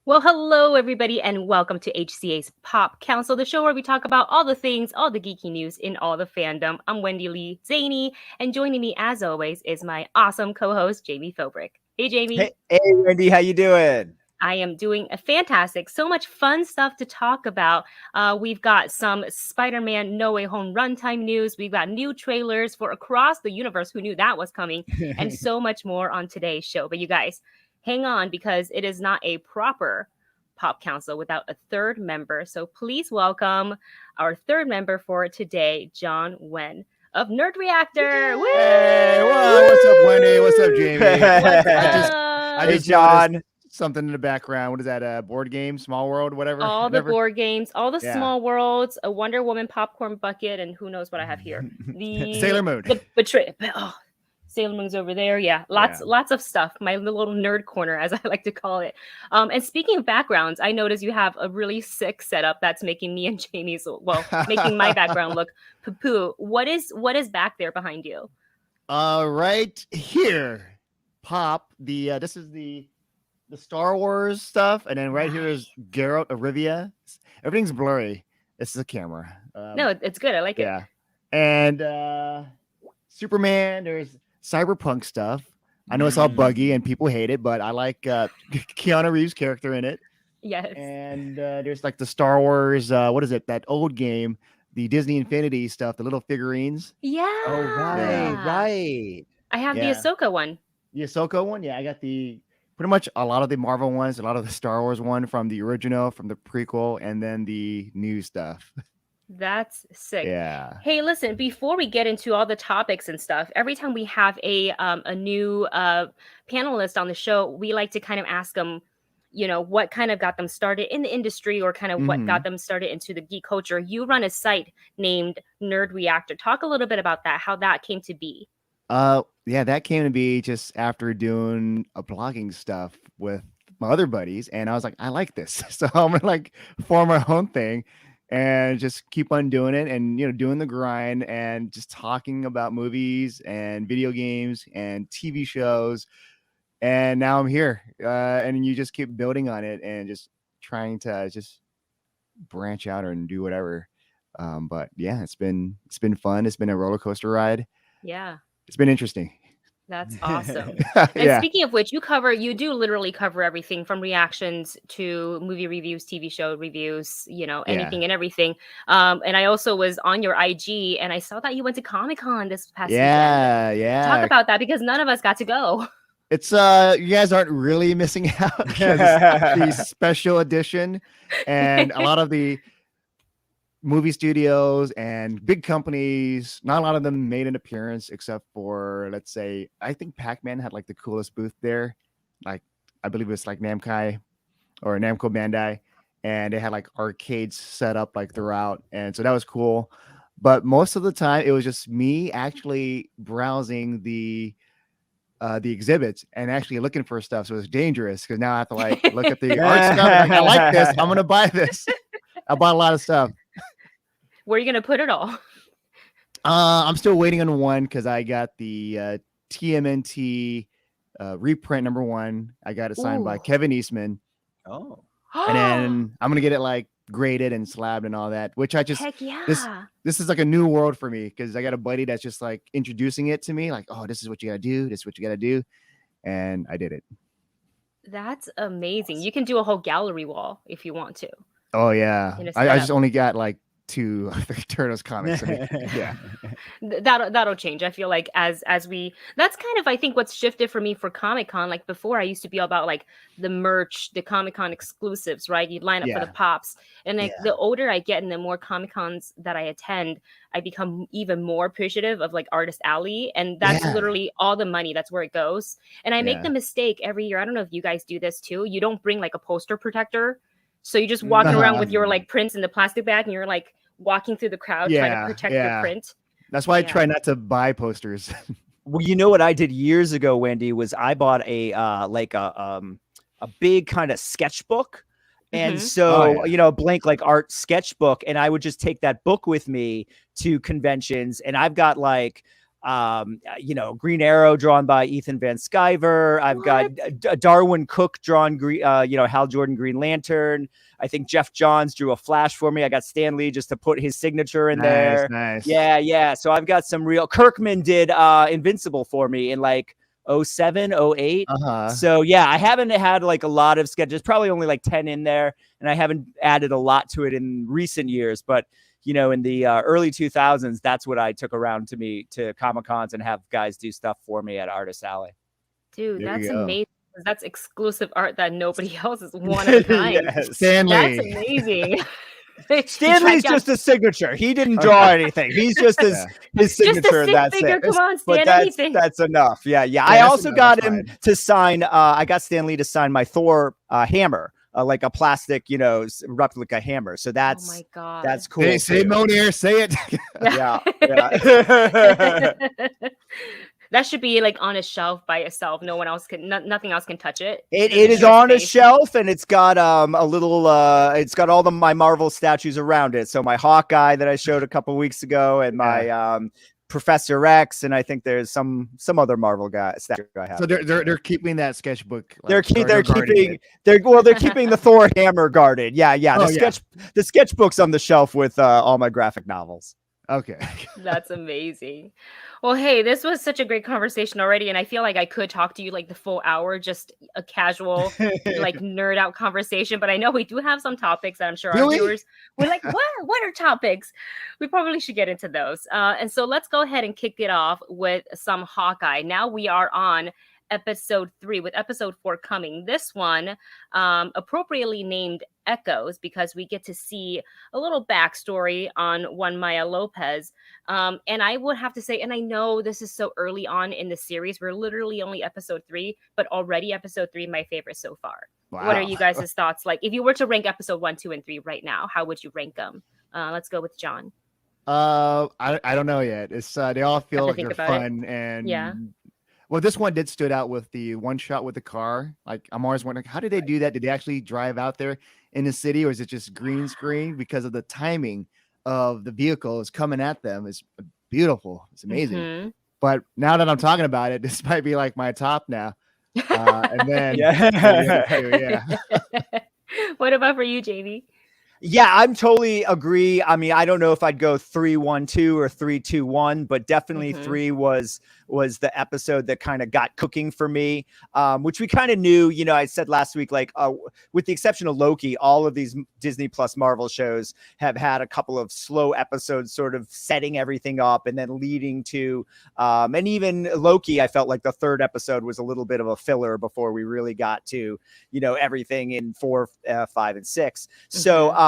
Well, hello, everybody, and welcome to HCA's Pop Council, the show where we talk about all the things, all the geeky news in all the fandom. I'm Wendy Lee, Szany, and joining me, as always, is my awesome co-host, Jami Philbrick. Hey, Jami. Hey, Wendy, how you doing? I am doing a fantastic. So much fun stuff to talk about. We've got some Spider-Man No Way Home runtime news. We've got new trailers for Across the Universe. Who knew that was coming? And so much more on today's show. But you guys, hang on because it is not a proper Pop Council without a third member. So please welcome our third member for today, John Nguyen of Nerd Reactor. Woo! Hey, what's up, Wendy? What's up, Jamie? What's I up? just John. noticed something in the background. What is that? Board game, Small World, whatever. All the board games, all the Yeah. small worlds, a Wonder Woman popcorn bucket, and who knows what I have here. The Sailor Moon. The betray. Oh, Sailor Moon's over there. Yeah, lots of stuff. My little nerd corner, as I like to call it. And speaking of backgrounds, I noticed you have a really sick setup that's making me and Jamie's making my background look poo-poo. What is back there behind you? Right here, Pop. This is the Star Wars stuff, and then right here is Geralt of Rivia. Everything's blurry. This is a camera. No, it's good. I like it. Yeah, and Superman. There's cyberpunk stuff. I know it's all buggy and people hate it, but I like Keanu Reeves' character in it. Yes. And there's like the Star Wars, what is it? That old game, the Disney Infinity stuff, the little figurines. Yeah. Oh, right. I have the Ahsoka one. The Ahsoka one, yeah. I got pretty much a lot of the Marvel ones, a lot of the Star Wars one from the original, from the prequel, and then the new stuff. That's sick. Yeah. Hey, listen, before we get into all the topics and stuff, every time we have a new panelist on the show, we like to kind of ask them, what kind of got them started in the industry or kind of what got them started into the geek culture. You run a site named Nerd Reactor. Talk a little bit about that, how that came to be. Yeah, that came to be just after doing a blogging stuff with my other buddies, and I was like, I like this. So I'm gonna form my own thing. And just keep on doing it and, doing the grind and just talking about movies and video games and TV shows. And now I'm here. And you just keep building on it and just trying to just branch out and do whatever. But yeah, it's been fun. It's been a roller coaster ride. Yeah. It's been interesting. That's awesome. And speaking of which, you do literally cover everything from reactions to movie reviews, TV show reviews, anything and everything. And I also was on your IG and I saw that you went to Comic-Con this past weekend. Yeah. Talk about that because none of us got to go. It's you guys aren't really missing out because it's the special edition and a lot of the movie studios and big companies, not a lot of them made an appearance except for, let's say, I think Pac-Man had the coolest booth there. I believe it's Namco or Namco Bandai, and they had arcades set up throughout, and so that was cool. But most of the time it was just me actually browsing the exhibits and actually looking for stuff. So it was dangerous because now I have to look at the art stuff. I like this. I'm gonna buy this. I bought a lot of stuff. Where are you going to put it all? I'm still waiting on one because I got the TMNT reprint #1. I got it signed by Kevin Eastman. Oh. And then I'm going to get it graded and slabbed and all that, which I just, Heck yeah. This is a new world for me because I got a buddy that's just introducing it to me. Oh, this is what you got to do. This is what you got to do. And I did it. That's amazing. You can do a whole gallery wall if you want to. Oh, yeah. I just only got 2 Turtles comics. Yeah. That'll change. I feel like as we, that's kind of, I think, what's shifted for me for Comic-Con. Before I used to be all about the merch, the Comic-Con exclusives, right? You'd line up for the pops. And the older I get and the more Comic-Cons that I attend, I become even more appreciative of Artist Alley. And that's literally all the money. That's where it goes. And I make the mistake every year. I don't know if you guys do this too. You don't bring a poster protector. So you're just walking around with your prints in the plastic bag and you're walking through the crowd trying to protect your print. That's why I try not to buy posters. Well, you know what I did years ago, Wendy, was I bought a big kind of sketchbook. And so, a blank art sketchbook. And I would just take that book with me to conventions. And I've got Green Arrow drawn by Ethan Van Sciver. I've got Darwin Cook drawn, Hal Jordan Green Lantern. I think Jeff Johns drew a Flash for me. I got Stan Lee just to put his signature in there. Nice. Yeah. So I've got some real. Kirkman did Invincible for me in like 07, 08. So yeah, I haven't had like a lot of sketches, probably only like 10 in there, and I haven't added a lot to it in recent years. But in the early 2000s, that's what I took around to Comic-Cons and have guys do stuff for me at Artist Alley. Dude, that's amazing. That's exclusive art that nobody else is one of a kind. Yes. Stan Lee. That's amazing. Stan Lee's just a signature. He didn't draw anything. He's just his signature. That's it. Come on, Stan, that's enough. Yeah. I also got him to sign. I got Stan Lee to sign my Thor hammer. Like a plastic, replica hammer. So that's, oh my God, that's cool. Say Monier, say it. Yeah. That should be like on a shelf by itself. No one else can, nothing else can touch it. It is on a shelf, and it's got a little. It's got all my Marvel statues around it. So my Hawkeye that I showed a couple weeks ago, and my Professor X, and I think there's some other Marvel statue I have. So they're keeping that sketchbook. They're keeping the Thor hammer guarded. Yeah. The sketchbook's on the shelf with all my graphic novels. Okay. That's amazing. Well, hey, this was such a great conversation already, and I feel like I could talk to you like the full hour, just a casual, like nerd out conversation. But I know we do have some topics that I'm sure our viewers were like, what are topics? We probably should get into those. And so let's go ahead and kick it off with some Hawkeye. Now we are on episode 3, with episode 4 coming. This one appropriately named Echoes, because we get to see a little backstory on one Maya Lopez. And I would have to say, and I know this is so early on in the series, we're literally only episode 3, but already episode 3 my favorite so far. Wow. What are you guys' thoughts? Like, if you were to rank episode 1, 2, and 3 right now, how would you rank them? Let's go with John. I don't know yet. It's they all feel like they're fun and well, this one did stood out with the one shot with the car. Like, I'm always wondering, how did they do that? Did they actually drive out there in the city, or is it just green screen? Because of the timing of the vehicles coming at them is beautiful. It's amazing. Mm-hmm. But now that I'm talking about it, this might be like my top now. And then, What about for you, Jami? Yeah, I'm totally agree. I mean, I don't know if I'd go 3-1-2 or 3-2-1, but definitely 3 was the episode that kind of got cooking for me, which we kind of knew. I said last week, like with the exception of Loki, all of these Disney Plus Marvel shows have had a couple of slow episodes sort of setting everything up and then leading to, and even Loki, I felt like the 3rd episode was a little bit of a filler before we really got to, everything in 4, 5, and 6. So,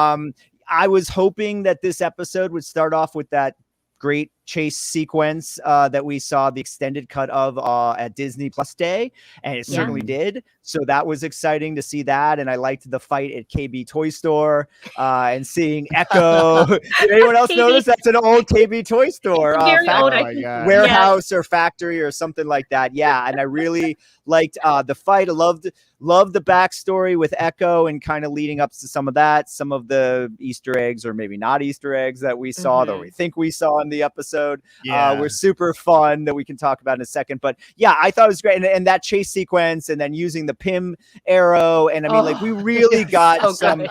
I was hoping that this episode would start off with that great chase sequence that we saw the extended cut of at Disney Plus Day, and it certainly did. So that was exciting to see that, and I liked the fight at KB Toy Store and seeing Echo. Did anyone else notice that's an old KB Toy Store warehouse or factory or something like that? Yeah, and I really liked the fight. I loved the backstory with Echo and kind of leading up to some of that, some of the Easter eggs or maybe not Easter eggs that we saw that we think we saw in the episode. Were super fun that we can talk about in a second. But yeah, I thought it was great. And that chase sequence and then using the Pym arrow. And I mean, we really got some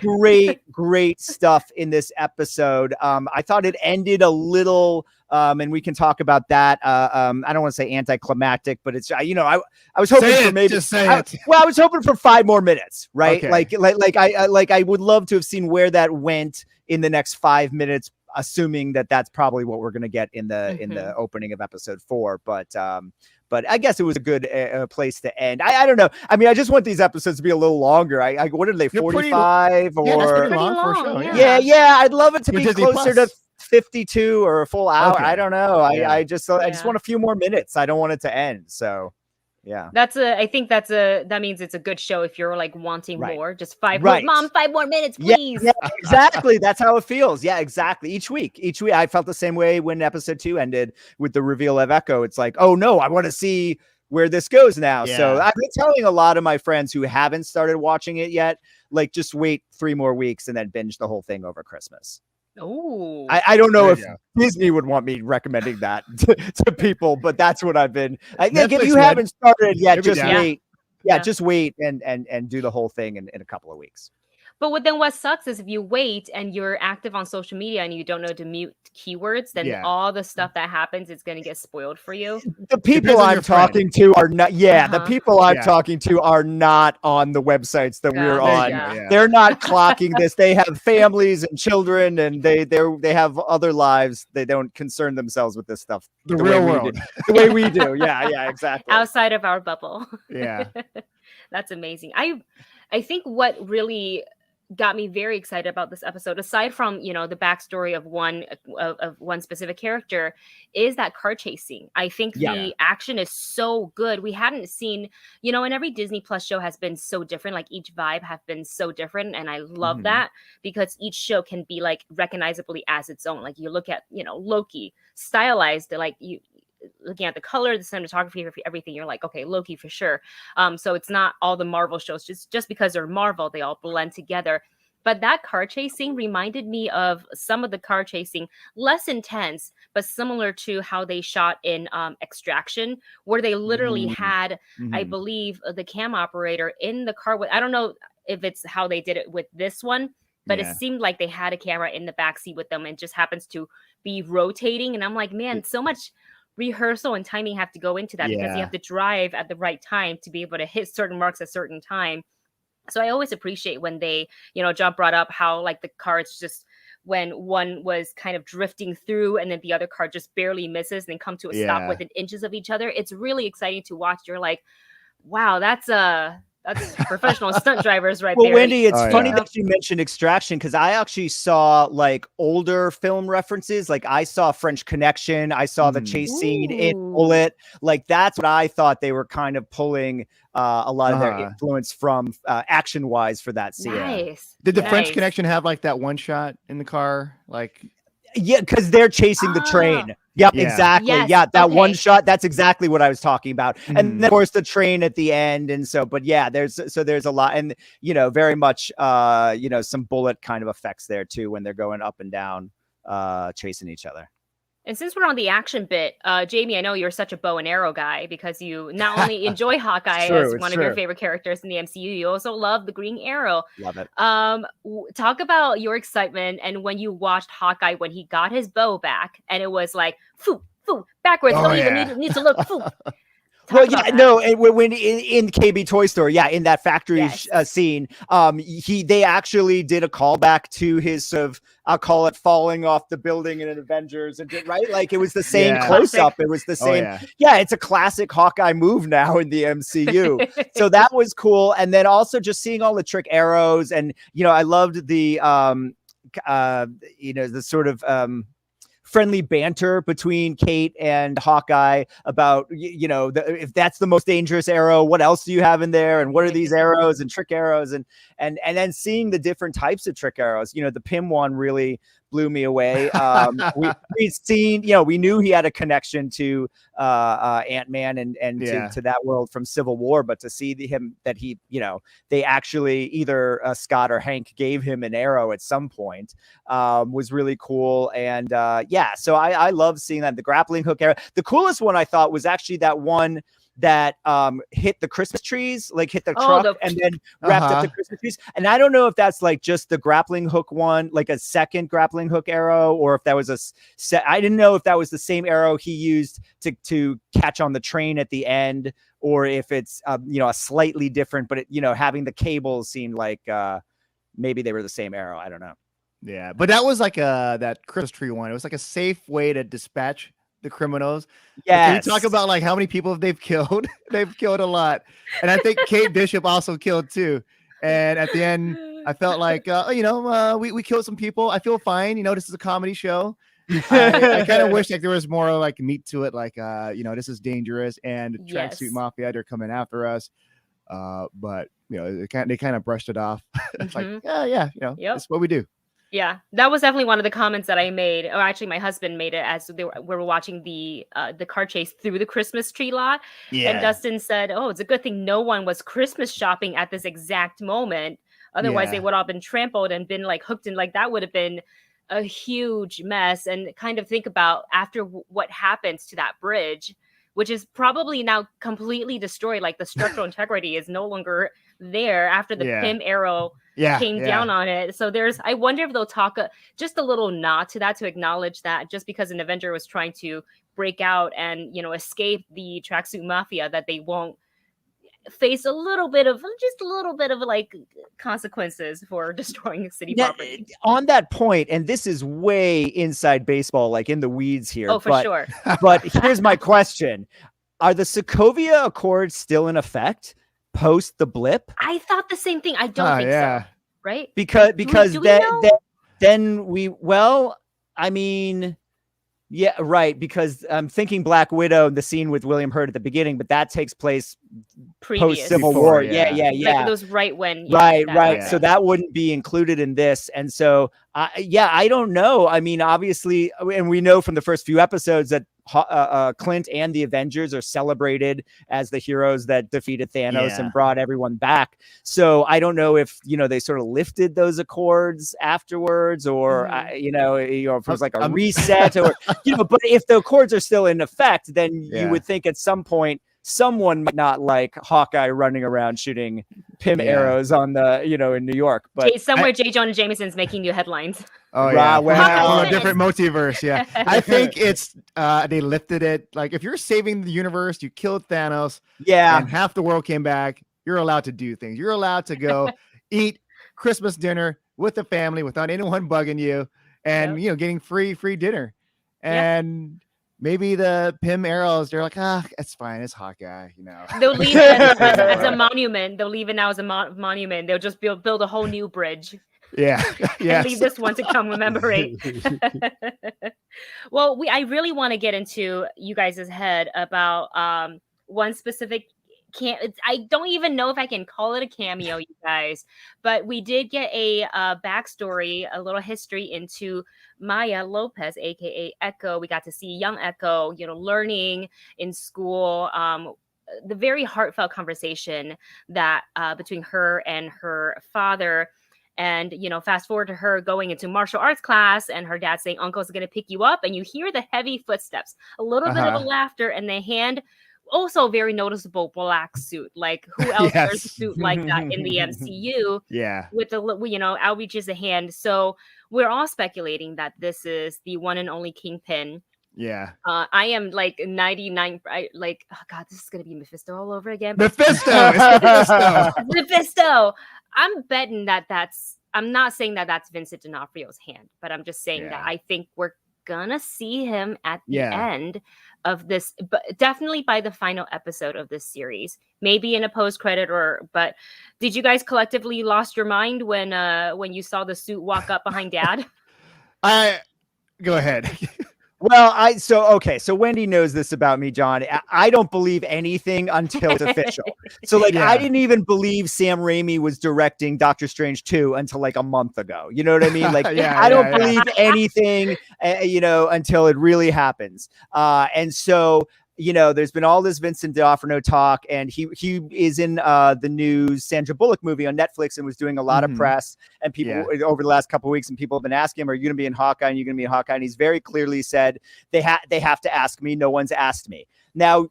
great stuff in this episode. I thought it ended a little, and we can talk about that. I don't want to say anticlimactic, but it's, I was hoping for maybe just say it. I was hoping for 5 more minutes, right? Okay. Like I would love to have seen where that went in the next 5 minutes, assuming that that's probably what we're going to get in the opening of episode 4. But I guess it was a good place to end. I don't know. I mean, I just want these episodes to be a little longer. What are they, 45 or? Yeah, that's pretty long for a show. Yeah. I'd love it to be closer to 52 or a full hour. Okay. I don't know. I just want a few more minutes. I don't want it to end. So. Yeah, I think that means it's a good show if you're like wanting more. Just 5 more, Mom, 5 more minutes, please. Yeah, exactly. That's how it feels. Yeah, exactly. Each week, I felt the same way when episode 2 ended with the reveal of Echo. It's like, oh no, I want to see where this goes now. Yeah. So I've been telling a lot of my friends who haven't started watching it yet, like just wait 3 more weeks and then binge the whole thing over Christmas. Oh, I don't know if Disney would want me recommending that to people, but that's what I've been. I think if you man. haven't started yet, just down. wait. Yeah, just wait and do the whole thing in a couple of weeks. But then what sucks is if you wait and you're active on social media and you don't know to mute keywords, then all the stuff that happens is going to get spoiled for you. The people I'm talking to are not. Yeah, the people I'm talking to are not on the websites that we're on. Yeah. They're not clocking this. They have families and children, and they have other lives. They don't concern themselves with this stuff. The real world, the way we do. Yeah, exactly. Outside of our bubble. Yeah, that's amazing. I think what really got me very excited about this episode, aside from the backstory of one specific character, is that car chasing. I think the action is so good. We hadn't seen, and every Disney Plus show has been so different. Like each vibe have been so different, and I love that because each show can be like recognizably as its own. Like you look at Loki, stylized, like you. Looking at the color, the cinematography, everything, you're like, okay, Loki for sure. So it's not all the Marvel shows just because they're Marvel, they all blend together. But that car chasing reminded me of some of the car chasing, less intense, but similar to how they shot in Extraction, where they literally had, I believe, the cam operator in the car. I don't know if it's how they did it with this one, but it seemed like they had a camera in the backseat with them and just happens to be rotating. And I'm like, man, so much rehearsal and timing have to go into that because you have to drive at the right time to be able to hit certain marks at certain time. So I always appreciate when they, John brought up how like the cars just when one was kind of drifting through and then the other car just barely misses and then come to a stop within inches of each other. It's really exciting to watch. You're like, wow, that's professional stunt drivers right there. Well, Wendy, it's funny that you mentioned Extraction because I actually saw like older film references. Like I saw French Connection. I saw the chase scene in Bullet. Like that's what I thought they were kind of pulling a lot of their influence from action-wise for that scene. Nice. Did the French Connection have like that one shot in the car? Like, yeah, because they're chasing the train. Yep, exactly. Yes, that one shot. That's exactly what I was talking about. And then, of course, the train at the end. And so, but yeah, there's a lot, and very much, some Bullet kind of effects there too when they're going up and down, chasing each other. And since we're on the action bit, Jami, I know you're such a bow and arrow guy because you not only enjoy Hawkeye as one of your favorite characters in the MCU, you also love the Green Arrow. Love it. Talk about your excitement and when you watched Hawkeye when he got his bow back and it was like, foo, backwards, don't even need to look, foo. Well, yeah, no, and when in KB Toy Store, in that factory scene, they actually did a callback to his sort of, I'll call it falling off the building in an Avengers, and right, like it was the same close up, it was the same. It's a classic Hawkeye move now in the MCU, so that was cool. And then also just seeing all the trick arrows, and I loved the the sort of friendly banter between Kate and Hawkeye about, if that's the most dangerous arrow, what else do you have in there? And what are these arrows and trick arrows? And then seeing the different types of trick arrows, the Pym one really blew me away. We'd seen, we knew he had a connection to Ant-Man and to that world from Civil War, but to see him that he, they actually either Scott or Hank gave him an arrow at some point was really cool. And so I love seeing that. The grappling hook arrow. The coolest one I thought was actually that one that hit the Christmas trees, like hit the truck and then wrapped up the Christmas trees. And I don't know if that's like just the grappling hook one, like a second grappling hook arrow, or if that was I didn't know if that was the same arrow he used to catch on the train at the end, or if it's a slightly different, but having the cables seemed like maybe they were the same arrow. I don't know. Yeah, but that was like that Christmas tree one. It was like a safe way to dispatch the criminals. Can you talk about like how many people they've killed? They've killed a lot, and I think Kate Bishop also killed too. And at the end, I felt like we killed some people. I feel fine. This is a comedy show. I kind of wish like there was more like meat to it. Like this is dangerous, and Tracksuit Mafia, they're coming after us. But they kind of brushed it off. It's like that's what we do. Yeah, that was definitely one of the comments that I made. Or actually, my husband made it as we were watching the car chase through the Christmas tree lot. Yeah. And Dustin said, "Oh, it's a good thing no one was Christmas shopping at this exact moment. Otherwise, they would all been trampled and been like hooked in. Like that would have been a huge mess, and kind of think about after what happens to that bridge, which is probably now completely destroyed. Like the structural integrity is no longer there after the Pym arrow came down on it. So I wonder if they'll talk just a little nod to that, to acknowledge that just because an Avenger was trying to break out and, you know, escape the tracksuit mafia, that they won't face a little bit of like consequences for destroying city property. On that point, and this is way inside baseball, like in the weeds here. Oh, for sure. But here's my question. Are the Sokovia Accords still in effect post the blip? I thought the same thing. I don't think so. Right? Because then I mean, yeah, right. Because I'm thinking Black Widow, the scene with William Hurt at the beginning, but that takes place post Civil War. Yeah. Like those right when. Right. Yeah. So that wouldn't be included in this. And so, I don't know. I mean, obviously, and we know from the first few episodes that Clint and the Avengers are celebrated as the heroes that defeated Thanos and brought everyone back. So I don't know if, you know, they sort of lifted those accords afterwards, or if it was like a reset, or but if the accords are still in effect, then you would think at some point someone might not like Hawkeye running around shooting Pym arrows on the, in New York. But somewhere J. Jonah Jameson's making new headlines. Oh yeah, on a different multiverse. Yeah, I think it's they lifted it. Like if you're saving the universe, you killed Thanos. Yeah, and half the world came back. You're allowed to do things. You're allowed to go eat Christmas dinner with the family without anyone bugging you, and getting free dinner. And maybe the Pym arrows, they're like, it's fine, it's Hawkeye. They'll leave it as a monument. They'll leave it now as a monument. They'll just build a whole new bridge. Yeah. And leave this one to commemorate. Well, I really want to get into you guys' head about one specific I don't even know if I can call it a cameo, you guys, but we did get a backstory, a little history into Maya Lopez, aka Echo. We got to see young Echo, learning in school. The very heartfelt conversation that between her and her father. And, fast forward to her going into martial arts class and her dad saying, "Uncle's going to pick you up." And you hear the heavy footsteps, a little bit of a laughter, and the hand, also a very noticeable black suit. Like who else wears a suit like that in the MCU? Yeah. With the, outreaches the hand. So we're all speculating that this is the one and only Kingpin. Yeah. I am like 99. Oh God, this is going to be Mephisto all over again. Mephisto. Mephisto. I'm betting I'm not saying that that's Vincent D'Onofrio's hand, but I'm just saying that I think we're gonna see him at the end of this, but definitely by the final episode of this series, maybe in a post-credit but did you guys collectively lost your mind when you saw the suit walk up behind Dad? Go ahead. Well, so Wendy knows this about me, John. I don't believe anything until it's official. So I didn't even believe Sam Raimi was directing Doctor Strange 2 until like a month ago. You know what I mean? I don't believe anything, until it really happens. And so, there's been all this Vincent D'Onofrio talk, and he is in the new Sandra Bullock movie on Netflix and was doing a lot of press, and people over the last couple of weeks, and people have been asking him, "Are you going to be in Hawkeye? And you're going to be in Hawkeye?" And he's very clearly said they have to ask me. No one's asked me. Now,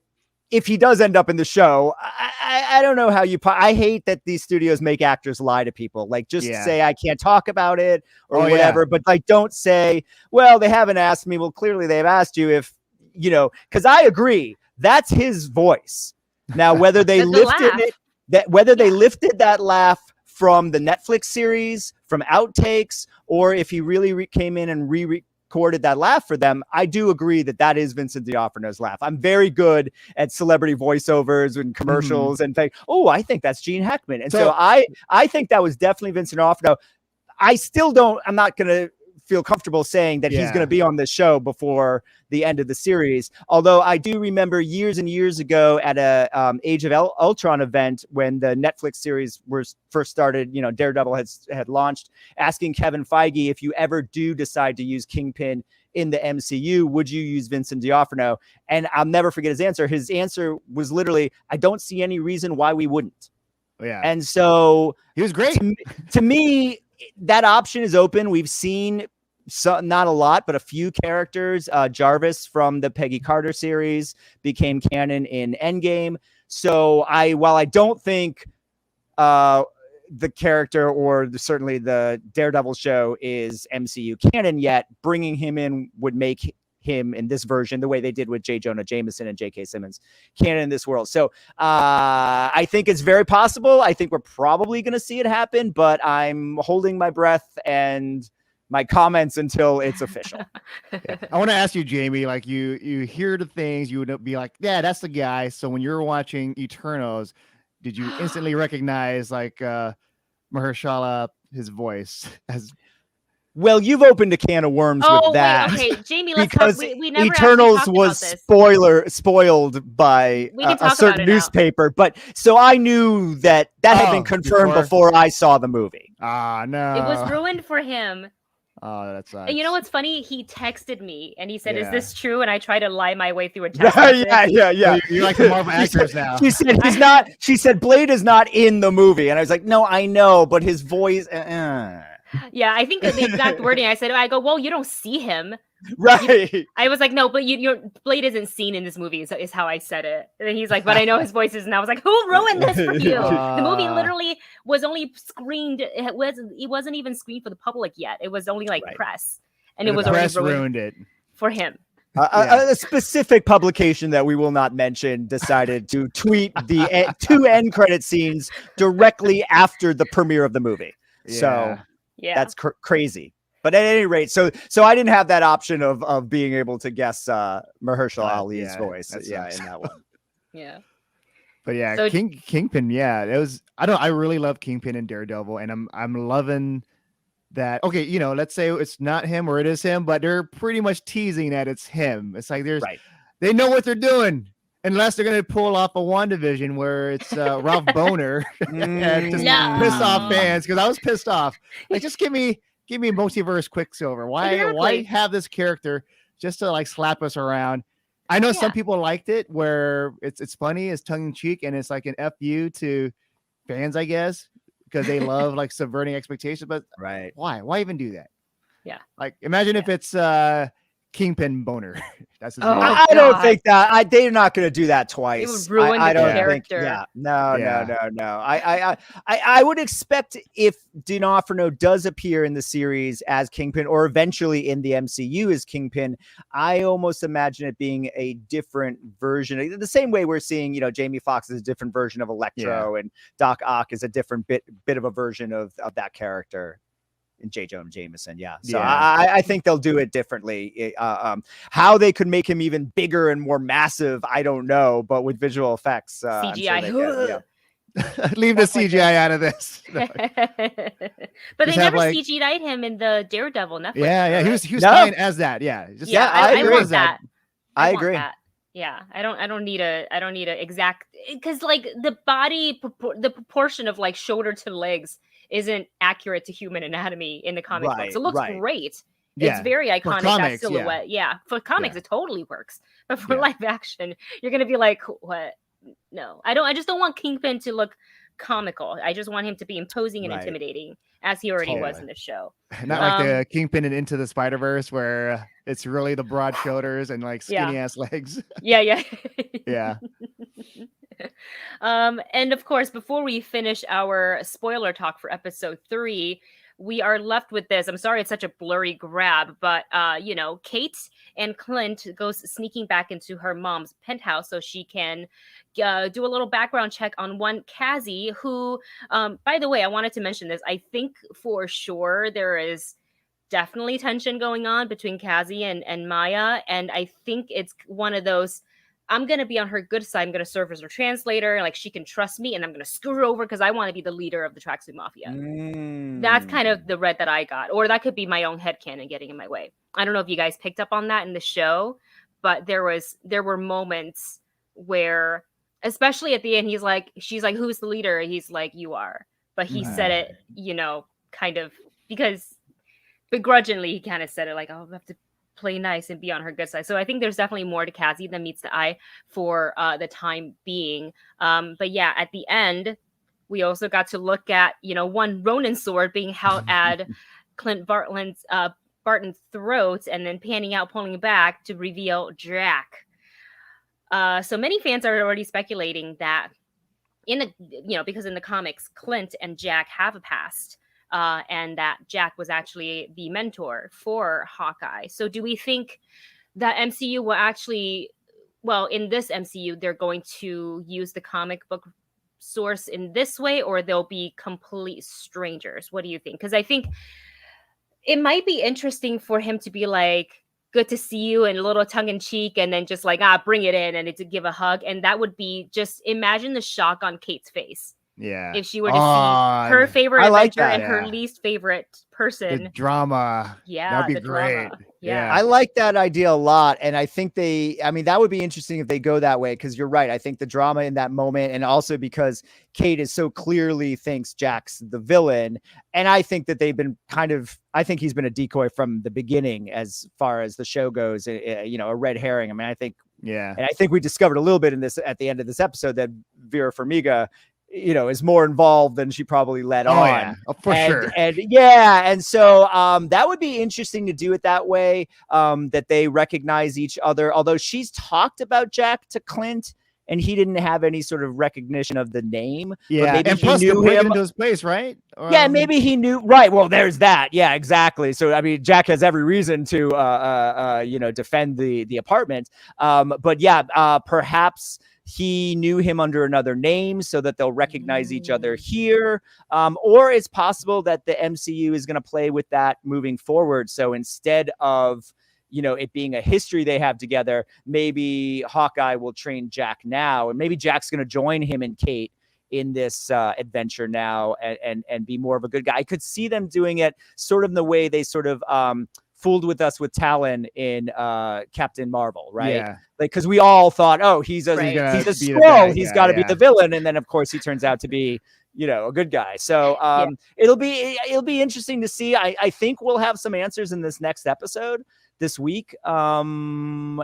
if he does end up in the show, I don't know how I hate that these studios make actors lie to people. Like just say I can't talk about it or whatever, but don't say, well, they haven't asked me. Well, clearly they've asked you if. Because I agree, that's his voice. Now, whether they lifted they lifted that laugh from the Netflix series, from outtakes, or if he really came in and re-recorded that laugh for them, I do agree that is Vincent D'Onofrio's laugh. I'm very good at celebrity voiceovers and commercials and think, I think that's Gene Hackman. And so I think that was definitely Vincent D'Onofrio. I'm not going to feel comfortable saying that he's going to be on this show before the end of the series. Although I do remember years and years ago at a Age of Ultron event when the Netflix series was first started, Daredevil had launched, asking Kevin Feige, if you ever do decide to use Kingpin in the MCU, would you use Vincent D'Onofrio? And I'll never forget his answer. His answer was literally, I don't see any reason why we wouldn't. Yeah. And so he was great. To me, that option is open. We've seen not a lot, but a few characters. Jarvis from the Peggy Carter series became canon in Endgame. So while I don't think the character or certainly the Daredevil show is MCU canon yet, bringing him in would make him in this version the way they did with J. Jonah Jameson and J.K. Simmons canon in this world. So I think it's very possible. I think we're probably going to see it happen, but I'm holding my breath and my comments until it's official. I want to ask you, Jami, like you hear the things, you would be like, yeah, that's the guy. So when you're watching Eternals, did you instantly recognize like Mahershala, his voice as? Well, you've opened a can of worms with that. Wait, okay, Jami, let's because talk. We never Eternals talked was about this. spoiled by a certain newspaper, but so I knew that had been confirmed before I saw the movie. Ah, no, it was ruined for him. Oh, that's nice. And you know what's funny? He texted me and he said, "Is this true?" And I tried to lie my way through a text. Yeah. You're like the Marvel actors now. She said he's not. She said Blade is not in the movie, and I was like, "No, I know, but his voice." Yeah, I think the exact wording I said. I go, "Well, you don't see him." Right. I was like, no, but your Blade isn't seen in this movie, is how I said it. And he's like, but I know his voice is. And I was like, who ruined this for you? The movie literally was only screened. It wasn't even screened for the public yet. It was only like press, and it was press already ruined it for him. A specific publication that we will not mention decided to tweet the 2 end credit scenes directly after the premiere of the movie. Yeah. So that's crazy. But at any rate, so I didn't have that option of being able to guess Mahershala Ali's voice. In that one. Yeah. But yeah, so, Kingpin. Yeah, it was. I really love Kingpin and Daredevil, and I'm loving that. Okay, let's say it's not him or it is him, but they're pretty much teasing that it's him. It's like they know what they're doing. Unless they're gonna pull off a WandaVision where it's Ralph Boner and just piss off fans, because I was pissed off. Like, just give me Multiverse Quicksilver. Why have this character just to like slap us around? I know some people liked it where it's funny, it's tongue in cheek, and it's like an FU to fans, I guess, because they love like subverting expectations. But why even do that? Yeah, like imagine if it's Kingpin Boner. That's his name. I don't think that they're not going to do that twice. It would ruin the character. No. I would expect if D'Onofrio does appear in the series as Kingpin, or eventually in the MCU as Kingpin, I almost imagine it being a different version. The same way we're seeing, Jamie Foxx is a different version of Electro, and Doc Ock is a different bit of a version of that character. And J. Jonah Jameson, so I think they'll do it differently. How they could make him even bigger and more massive, I don't know, but with visual effects, CGI. Leave the CGI out of this. But they never CGI'd him in the Daredevil Netflix. Yeah, he was fine as that. I want that. I agree. That. Yeah, I don't need a exact, because like the body, the proportion of like shoulder to legs isn't accurate to human anatomy in the comic books. It looks great. It's very iconic, that silhouette. For comics, it totally works. But for live action, you're gonna be like, what? No, I just don't want Kingpin to look comical. I just want him to be imposing and intimidating, as he already was in the show. Not like the Kingpin in Into the Spider-Verse, where it's really the broad shoulders and like skinny ass legs. Yeah. And of course, before we finish our spoiler talk for episode 3, we are left with this. I'm sorry it's such a blurry grab, but Kate and Clint goes sneaking back into her mom's penthouse so she can do a little background check on one Cassie, who, by the way, I wanted to mention this. I think for sure there is definitely tension going on between Cassie and Maya, and I think it's one of those, I'm going to be on her good side. I'm going to serve as her translator. Like, she can trust me, and I'm going to screw her over because I want to be the leader of the Tracksuit Mafia. That's kind of the read that I got. Or that could be my own headcanon getting in my way. I don't know if you guys picked up on that in the show, but there were moments where, especially at the end, she's like, who's the leader? He's like, you are. But he said it, kind of, because begrudgingly, he kind of said it like, oh, I have to play nice and be on her good side. So I think there's definitely more to Cassie than meets the eye for the time being. But yeah, at the end, we also got to look at, one Ronin sword being held at Clint Bartland's Barton's throat and then panning out, pulling back to reveal Jack. So many fans are already speculating that because in the comics, Clint and Jack have a past, and that Jack was actually the mentor for Hawkeye. So do we think that MCU will actually, in this MCU, they're going to use the comic book source in this way, or they'll be complete strangers? What do you think? Because I think it might be interesting for him to be like, good to see you, and a little tongue in cheek, and then just like, bring it in, and to give a hug. And that would be just, imagine the shock on Kate's face. Yeah. If she were to see her favorite Avenger and her least favorite person. The drama. Yeah. That'd be great. Yeah. I like that idea a lot. And I think that would be interesting if they go that way, because you're right. I think the drama in that moment, and also because Kate is so clearly thinks Jack's the villain. And I think that they've been I think he's been a decoy from the beginning as far as the show goes, a red herring. I mean, I think, and I think we discovered a little bit in this at the end of this episode that Vera Farmiga, is more involved than she probably let on. Yeah. For sure. And so that would be interesting to do it that way, that they recognize each other. Although she's talked about Jack to Clint, and he didn't have any sort of recognition of the name. Yeah, but maybe and plus he knew him into his place, right? Yeah, maybe he knew. Right. Well, there's that. Yeah, exactly. So I mean, Jack has every reason to defend the apartment. But yeah, perhaps he knew him under another name so that they'll recognize each other here. Or it's possible that the MCU is going to play with that moving forward. So instead of, it being a history they have together, maybe Hawkeye will train Jack now, and maybe Jack's going to join him and Kate in this adventure now and be more of a good guy. I could see them doing it sort of in the way they sort of fooled with us with Talon in Captain Marvel, right? Yeah. Like, because we all thought, he's a Skrull, he's got to be the villain, and then of course he turns out to be, a good guy. So it'll be interesting to see. I think we'll have some answers in this next episode this week. There's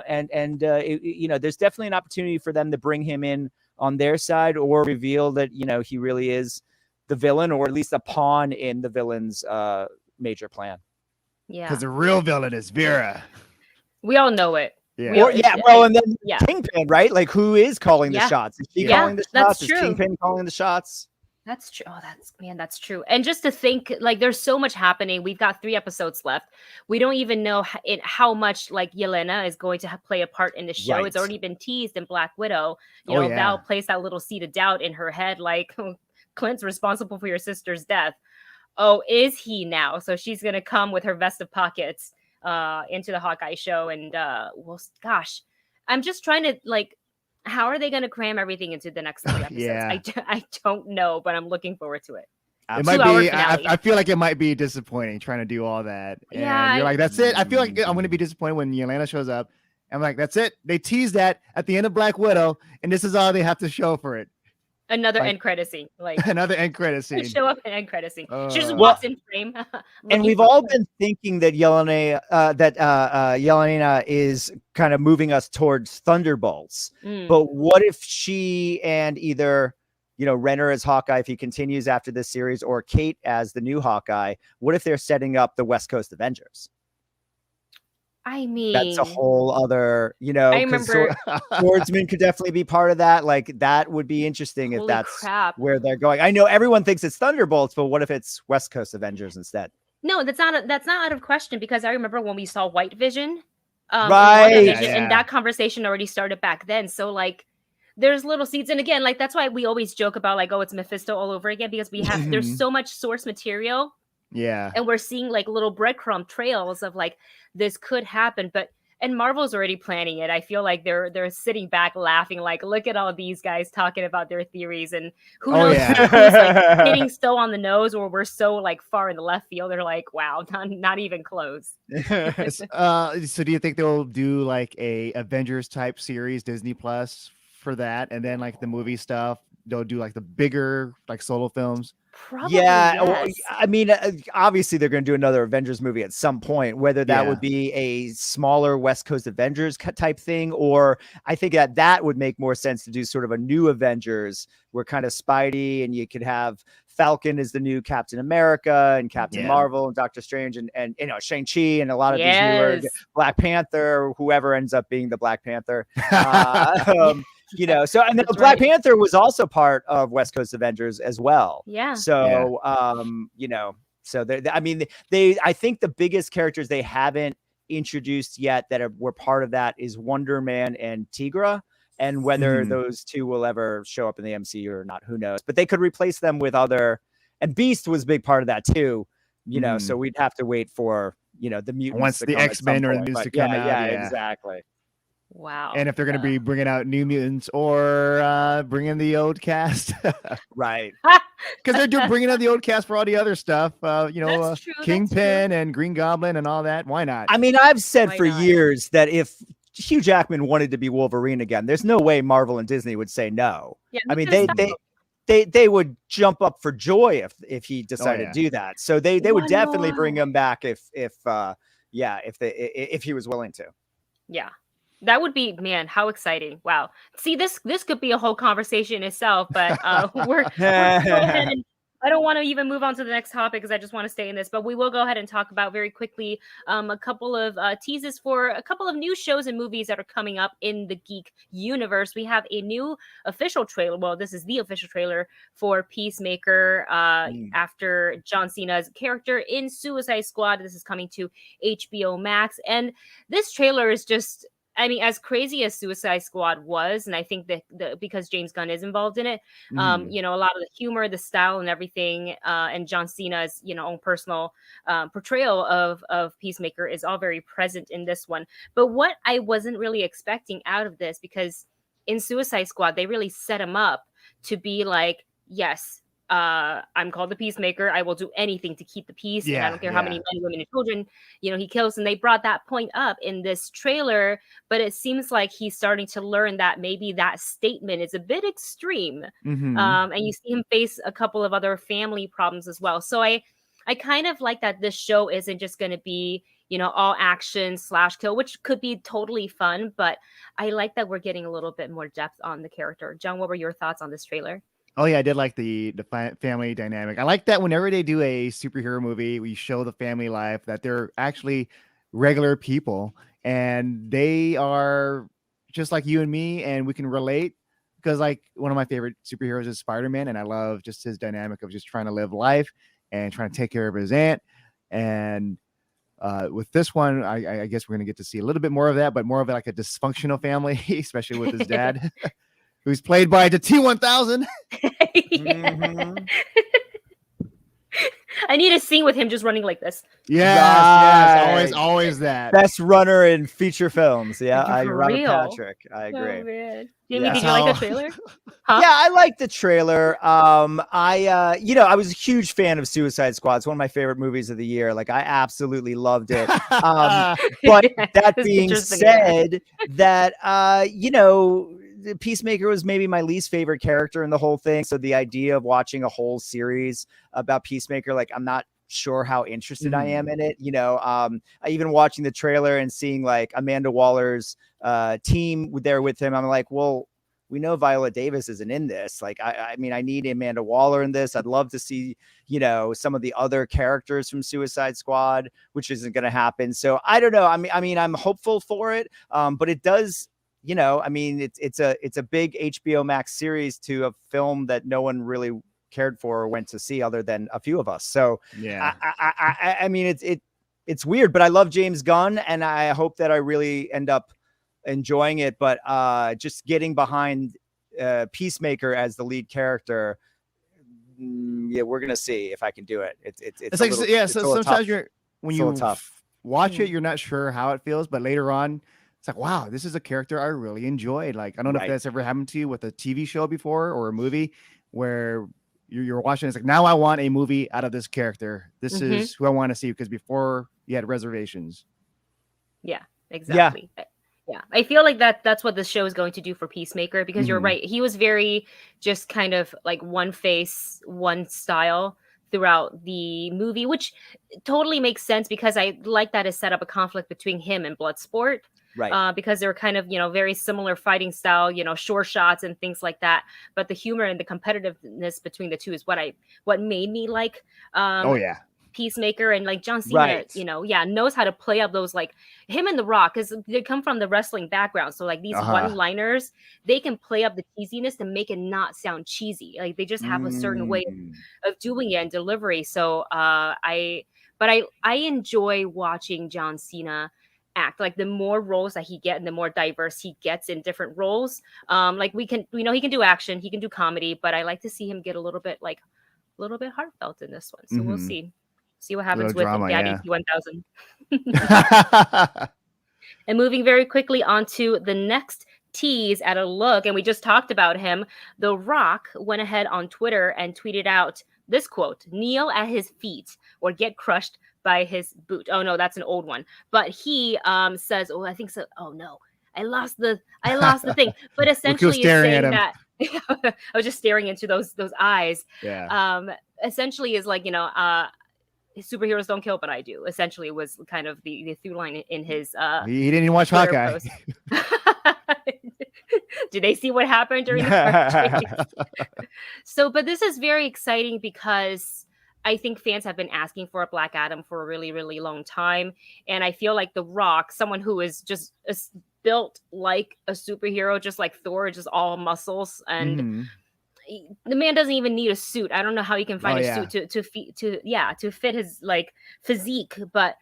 definitely an opportunity for them to bring him in on their side, or reveal that, he really is the villain, or at least a pawn in the villain's major plan. Yeah. Because the real villain is Vera. We all know it. Yeah. And then Kingpin, right? Like, who is calling the shots? Is she calling the shots? Is Kingpin calling the shots? That's true. Oh, that's true. And just to think, like, there's so much happening. We've got 3 episodes left. We don't even know how much, like, Yelena is going to play a part in the show. Right. It's already been teased in Black Widow. Val placed that little seed of doubt in her head, like, Clint's responsible for your sister's death. Oh, is he now? So she's going to come with her vest of pockets into the Hawkeye show. And, gosh, I'm just trying to, like, how are they going to cram everything into the next 3 episodes? I don't know, but I'm looking forward to it. It might be. I feel like it might be disappointing trying to do all that. And you're like, that's it. I feel like I'm going to be disappointed when Yelena shows up. I'm like, that's it. They teased that at the end of Black Widow, and this is all they have to show for it. Another end credit scene, like another end credit scene. Show up in end credit scene. She just walks in frame. And we've all been thinking that Yelena is kind of moving us towards Thunderbolts. But what if she and either Renner as Hawkeye, if he continues after this series, or Kate as the new Hawkeye? What if they're setting up the West Coast Avengers? I mean, that's a whole other, I remember Swordsman could definitely be part of that. Like, that would be interesting if that's where they're going. I know everyone thinks it's Thunderbolts, but what if it's West Coast Avengers instead? No, that's not out of question, because I remember when we saw White Vision, right? And that conversation already started back then. So, like, there's little seeds, and again, like, that's why we always joke about, like, it's Mephisto all over again, because we have there's so much source material. Yeah. And we're seeing, like, little breadcrumb trails of, like, this could happen. And Marvel's already planning it. I feel like they're sitting back laughing, like, look at all these guys talking about their theories, and who knows who's, like, hitting so on the nose, or we're so, like, far in the left field. They're like, wow, not even close. So do you think they'll do, like, a Avengers type series, Disney Plus, for that, and then, like, the movie stuff they'll do like the bigger like solo films? Probably, Yeah, yes. I mean, obviously they're going to do another Avengers movie at some point, whether that would be a smaller West Coast Avengers type thing, or I think that would make more sense to do sort of a new Avengers where kind of Spidey, and you could have Falcon as the new Captain America and Captain Marvel and Doctor Strange and you know, Shang-Chi and a lot of these newer Black Panther, whoever ends up being the Black Panther. You know, so and then Black Panther was also part of West Coast Avengers as well. Yeah. So you know, so I mean, I think the biggest characters they haven't introduced yet that were part of that is Wonder Man and Tigra. And whether those two will ever show up in the MCU or not, who knows? But they could replace them with other. And Beast was a big part of that too. You know, so we'd have to wait for, you know, the mutants once the X-Men or the mutants to come out. Yeah, exactly. Wow. And if they're going to be bringing out New Mutants or bringing the old cast. Right. Because they're bringing out the old cast for all the other stuff. You know, Kingpin and Green Goblin and all that. Why not? I mean, I've said for years that if Hugh Jackman wanted to be Wolverine again, there's no way Marvel and Disney would say no. Yeah, I mean, they would jump up for joy if he decided to do that. So they would definitely bring him back if he was willing to. Yeah. That would be, man, how exciting. Wow. See, this could be a whole conversation itself, but we're go ahead and I don't want to even move on to the next topic because I just want to stay in this, but we will go ahead and talk about very quickly a couple of teases for a couple of new shows and movies that are coming up in the geek universe. We have a new official trailer. Well, this is the official trailer for Peacemaker after John Cena's character in Suicide Squad. This is coming to HBO Max. And this trailer is just, I mean, as crazy as Suicide Squad was, and I think that because James Gunn is involved in it, you know, a lot of the humor, the style, and everything, and John Cena's, you know, own personal portrayal of Peacemaker is all very present in this one. But what I wasn't really expecting out of this, because in Suicide Squad they really set him up to be like, yes, I'm called the Peacemaker. I will do anything to keep the peace. And I don't care how many men, women, and children, you know, he kills. And they brought that point up in this trailer, but it seems like he's starting to learn that maybe that statement is a bit extreme. And you see him face a couple of other family problems as well. So I kind of like that this show isn't just going to be, you know, all action / kill, which could be totally fun, but I like that we're getting a little bit more depth on the character. John, what were your thoughts on this trailer? Oh yeah, I did like the family dynamic. I like that whenever they do a superhero movie, we show the family life, that they're actually regular people and they are just like you and me, and we can relate. Because like one of my favorite superheroes is Spider-Man, and I love just his dynamic of just trying to live life and trying to take care of his aunt. And with this one, I guess we're gonna get to see a little bit more of that, but more of like a dysfunctional family, especially with his dad. Who's played by the T-1000. I need a scene with him just running like this. Yes, always that. Best runner in feature films. Yeah, Robert Patrick. I agree. Oh, man. Jami, did you like the trailer? Huh? Yeah, I liked the trailer. You know, I was a huge fan of Suicide Squad. It's one of my favorite movies of the year. Like, I absolutely loved it. But that being said, that you know, Peacemaker was maybe my least favorite character in the whole thing. So the idea of watching a whole series about Peacemaker, like, I'm not sure how interested I am in it. You know, even watching the trailer and seeing like Amanda Waller's team there with him, I'm like, well, we know Viola Davis isn't in this. Like, I mean, I need Amanda Waller in this. I'd love to see, you know, some of the other characters from Suicide Squad, which isn't going to happen. So I don't know. I mean, I'm hopeful for it. But it does, you know, I mean, it's a big HBO Max series to a film that no one really cared for or went to see other than a few of us. So yeah, I mean, it's weird, but I love James Gunn and I hope that I really end up enjoying it. But just getting behind Peacemaker as the lead character, yeah, we're gonna see if I can do it. It's like, little, yeah. So sometimes when you watch it, you're not sure how it feels, but later on, it's like, wow, this is a character I really enjoyed. Like, I don't know if that's ever happened to you with a TV show before or a movie where you're watching. It's like, now I want a movie out of this character. This is who I want to see, because before you had reservations. Yeah, exactly. Yeah, I feel like that's what the show is going to do for Peacemaker, because you're right. He was very just kind of like one face, one style throughout the movie, which totally makes sense because I like that it set up a conflict between him and Bloodsport. Right. Because they're kind of, very similar fighting style, short shots and things like that. But the humor and the competitiveness between the two is what made me like Peacemaker. And like John Cena, knows how to play up those, like him and The Rock, because they come from the wrestling background. So like these one-liners, they can play up the cheesiness to make it not sound cheesy. Like they just have a certain way of doing it and delivery. So I enjoy watching John Cena act. Like the more roles that he gets and the more diverse he gets in different roles. Like we know he can do action, he can do comedy, but I like to see him get a little bit heartfelt in this one. So we'll see what happens with Daddy T-1000. And moving very quickly on to the next tease at a look, and we just talked about him. The Rock went ahead on Twitter and tweeted out this quote: "Kneel at his feet or get crushed by his boot." Oh no, that's an old one. But he says, "Oh, I think so. Oh no, I lost the thing." But essentially, is saying that I was just staring into those eyes. Yeah. Essentially, is like superheroes don't kill, but I do. Essentially, was kind of the through line in his. He didn't even watch Hawkeye. Did they see what happened during the So, but this is very exciting because I think fans have been asking for a Black Adam for a really, really long time. And I feel like The Rock, someone who is just built like a superhero, just like Thor, just all muscles. And the man doesn't even need a suit. I don't know how he can find a suit to fit his like physique. But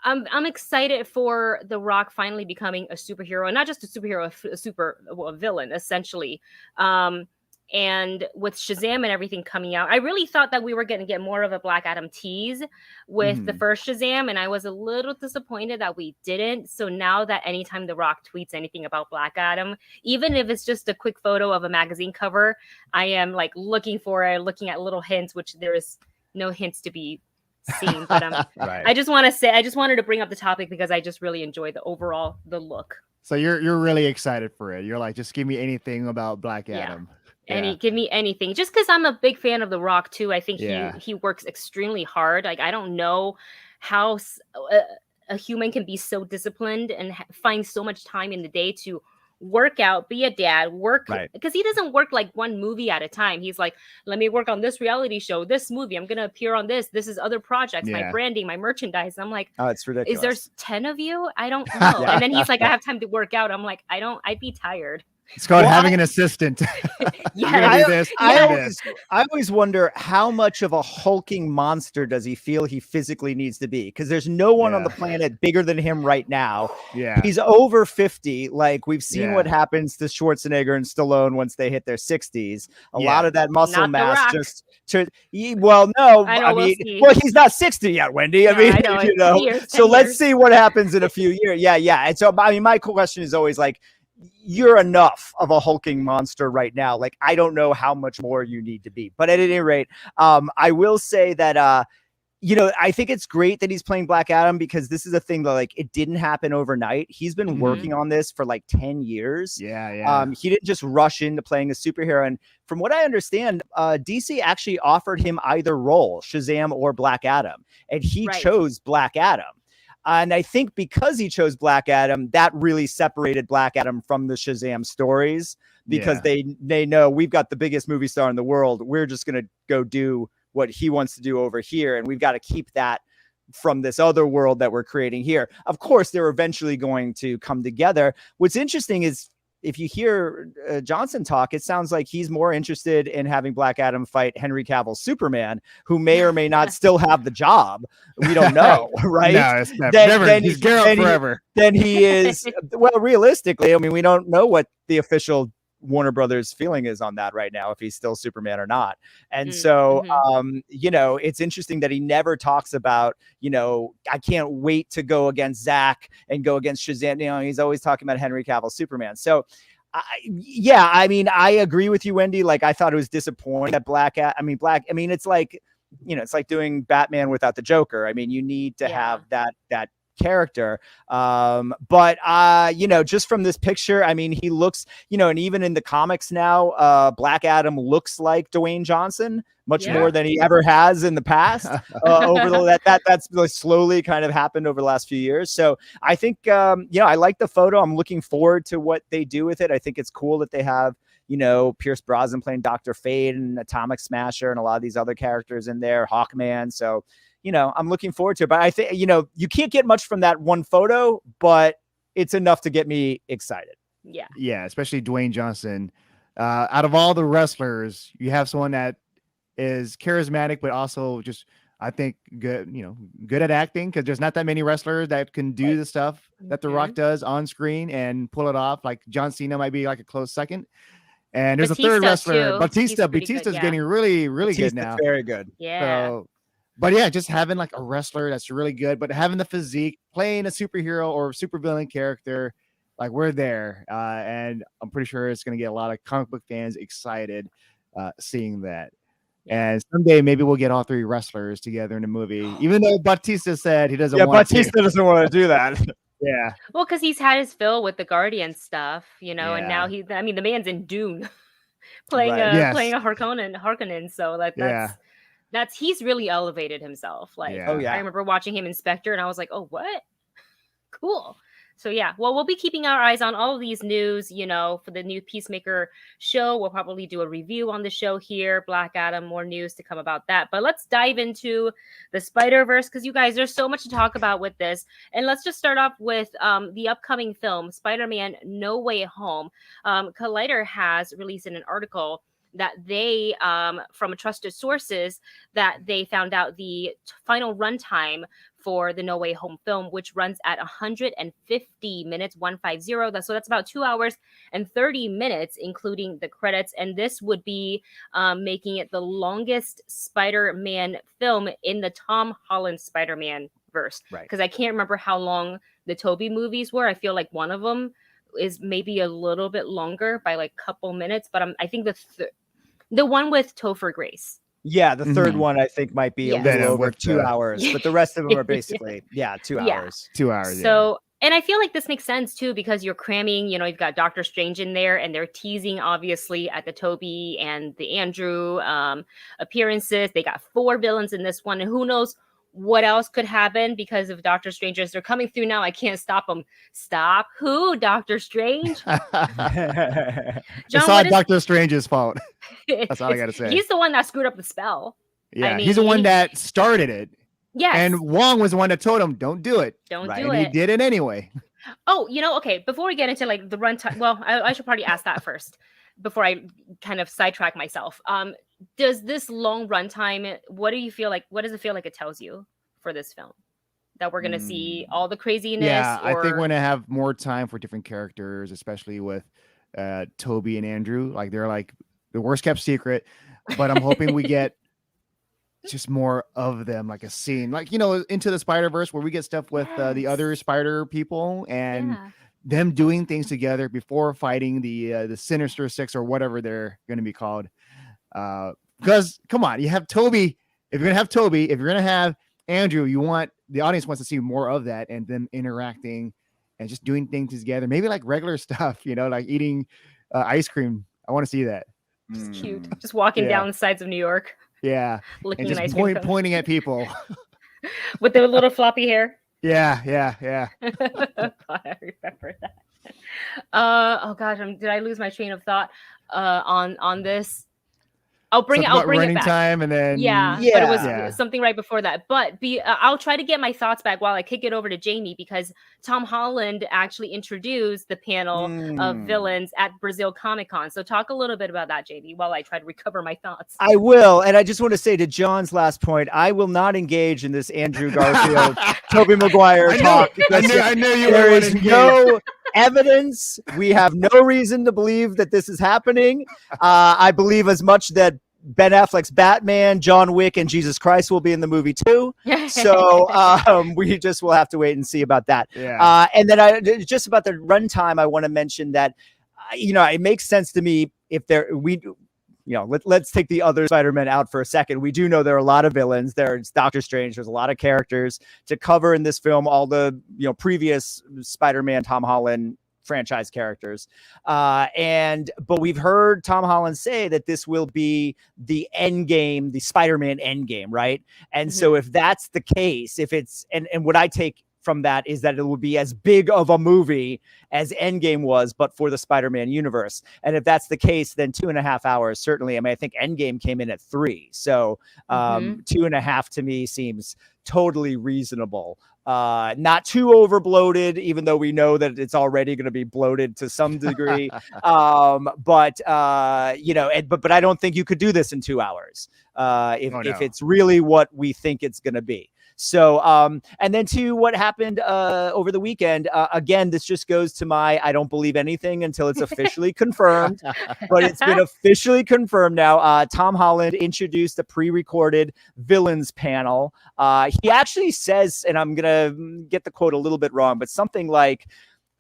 I'm excited for The Rock finally becoming a superhero, and not just a superhero, a villain, essentially. And with Shazam and everything coming out, I really thought that we were going to get more of a Black Adam tease with the first Shazam, and I was a little disappointed that we didn't. So now that anytime The Rock tweets anything about Black Adam, even if it's just a quick photo of a magazine cover, I am like looking at little hints, which there is no hints to be seen. But right. I just wanted to bring up the topic because I just really enjoyed the look. So you're really excited for it. You're like, just give me anything about Black Adam. Give me anything, just because I'm a big fan of The Rock too. I think he works extremely hard. Like I don't know how a human can be so disciplined and find so much time in the day to work out, be a dad, because he doesn't work like one movie at a time. He's like, let me work on this reality show, this movie, I'm gonna appear on this is other projects, my branding, my merchandise. I'm like, oh, it's ridiculous. Is there 10 of you? I don't know. And then he's like, I have time to work out. I'm like, I'd be tired. It's called having an assistant. I always wonder how much of a hulking monster does he feel he physically needs to be? Because there's no one on the planet bigger than him right now. Yeah, he's over 50. Like we've seen what happens to Schwarzenegger and Stallone once they hit their 60s. A lot of that muscle mass just to. Well, no, I mean, he's not 60 yet, Wendy. I mean, I know. So let's see what happens in a few years. Yeah. And so, I mean, my question is always like, you're enough of a hulking monster right now. Like, I don't know how much more you need to be. But at any rate, I will say that, I think it's great that he's playing Black Adam because this is a thing that, like, it didn't happen overnight. He's been working on this for like 10 years. Yeah. He didn't just rush into playing a superhero. And from what I understand, DC actually offered him either role, Shazam or Black Adam. And he chose Black Adam. And I think because he chose Black Adam, that really separated Black Adam from the Shazam stories because they know we've got the biggest movie star in the world. We're just going to go do what he wants to do over here. And we've got to keep that from this other world that we're creating here. Of course, they're eventually going to come together. What's interesting is if you hear Johnson talk, it sounds like he's more interested in having Black Adam fight Henry Cavill's Superman, who may or may not still have the job. We don't know, right? No, it's never. He's Geralt forever. Then he is, well, realistically, I mean, we don't know what the official Warner Brothers feeling is on that right now, if he's still Superman or not. And so, it's interesting that he never talks about, I can't wait to go against Zach and go against Shazam. He's always talking about Henry Cavill Superman. So I mean, I agree with you, Wendy. Like, I thought it was disappointing that it's like, it's like doing Batman without the Joker. I mean, you need to have that character. But just from this picture, I mean, he looks, and even in the comics now, Black Adam looks like Dwayne Johnson much more than he ever has in the past. That's slowly kind of happened over the last few years. So I think, I like the photo. I'm looking forward to what they do with it. I think it's cool that they have, Pierce Brosnan playing Dr. Fate and Atomic Smasher and a lot of these other characters in there, Hawkman. So, I'm looking forward to it. But I think, you can't get much from that one photo, but it's enough to get me excited. Yeah. Yeah, especially Dwayne Johnson. Out of all the wrestlers, you have someone that is charismatic, but also just, I think, good at acting, because there's not that many wrestlers that can do the stuff that The Rock does on screen and pull it off. Like John Cena might be like a close second. And there's Batista a third wrestler, too. Batista's getting really, really good now. Very good. Yeah. So, but yeah, just having like a wrestler that's really good, but having the physique, playing a superhero or supervillain character, like we're there. And I'm pretty sure it's going to get a lot of comic book fans excited seeing that. And someday maybe we'll get all three wrestlers together in a movie, even though Batista said he doesn't want to. Batista doesn't want to do that. Yeah. Well, because he's had his fill with the Guardian stuff, and now the man's in Dune playing a Harkonnen. So that's he's really elevated himself. Like, I remember watching him in Spectre and I was like, oh, what? Cool. So yeah, well, we'll be keeping our eyes on all of these news, for the new Peacemaker show. We'll probably do a review on the show here. Black Adam, more news to come about that. But let's dive into the Spider-Verse, because you guys, there's so much to talk about with this. And let's just start off with the upcoming film, Spider-Man No Way Home. Collider has released in an article that they, from trusted sources, that they found out the final runtime for the No Way Home film, which runs at 150 minutes, 150. So that's about 2 hours and 30 minutes, including the credits. And this would be making it the longest Spider-Man film in the Tom Holland Spider-Man verse. Right. Because I can't remember how long the Tobey movies were. I feel like one of them is maybe a little bit longer by like a couple minutes, but I think the one with Topher Grace. Yeah, the third one I think might be a little over 2 hours, but the rest of them are basically 2 hours. 2 hours. So, and I feel like this makes sense too, because you're cramming, you've got Doctor Strange in there, and they're teasing obviously at the Tobey and the Andrew appearances. They got 4 villains in this one, and who knows what else could happen because of Doctor Strange. They're coming through now. I can't stop them. Stop who? Doctor Strange? John, it's not Doctor Strange's fault. That's all I got to say. He's the one that screwed up the spell. Yeah, he's the one that started it. Yes. And Wong was the one that told him, don't do it. Don't do and it. He did it anyway. Oh, okay. Before we get into like the runtime, well, I should probably ask that first before I kind of sidetrack myself. Does this long runtime, what does it feel like it tells you for this film? That we're going to see all the craziness? Yeah, I think we're going to have more time for different characters, especially with Tobey and Andrew. Like, they're like the worst kept secret, but I'm hoping we get just more of them, like a scene, like, Into the Spider-Verse, where we get stuff with the other Spider people and them doing things together before fighting the Sinister Six or whatever they're going to be called. Because come on, you have Tobey. If you're gonna have Tobey, if you're gonna have Andrew, the audience wants to see more of that and them interacting and just doing things together. Maybe like regular stuff, like eating ice cream. I want to see that. Just cute. Just walking down the sides of New York. Yeah, licking and an just ice cream pointing at people with the little floppy hair. Yeah. God, I remember that. Oh gosh, did I lose my train of thought on this? I'll bring it back. Time and then but it was something right before that. But I'll try to get my thoughts back while I kick it over to Jami, because Tom Holland actually introduced the panel of villains at Brazil Comic-Con. So talk a little bit about that, Jami, while I try to recover my thoughts. I will, and I just want to say to John's last point, I will not engage in this Andrew Garfield, Tobey Maguire talk. I knew you there is no evidence. We have no reason to believe that this is happening. I believe as much that Ben Affleck's Batman, John Wick, and Jesus Christ will be in the movie too. So we just will have to wait and see about that. Yeah. And then just about the runtime, I want to mention that, it makes sense to me if let's take the other Spider-Man out for a second. We do know there are a lot of villains. There's Doctor Strange. There's a lot of characters to cover in this film. All the previous Spider-Man, Tom Holland franchise characters. But we've heard Tom Holland say that this will be the end game, the Spider-Man end game, right? And so if that's the case, if it's, and what I take from that is that it will be as big of a movie as Endgame was, but for the Spider-Man universe. And if that's the case, then 2.5 hours, certainly. I mean, I think Endgame came in at 3. So 2.5 to me seems totally reasonable. Not too over bloated, even though we know that it's already going to be bloated to some degree. But I don't think you could do this in 2 hours if it's really what we think it's going to be. So, and then to what happened over the weekend, again, this just goes to I don't believe anything until it's officially confirmed, but it's been officially confirmed now. Tom Holland introduced a pre-recorded villains panel. He actually says, and I'm going to get the quote a little bit wrong, but something like,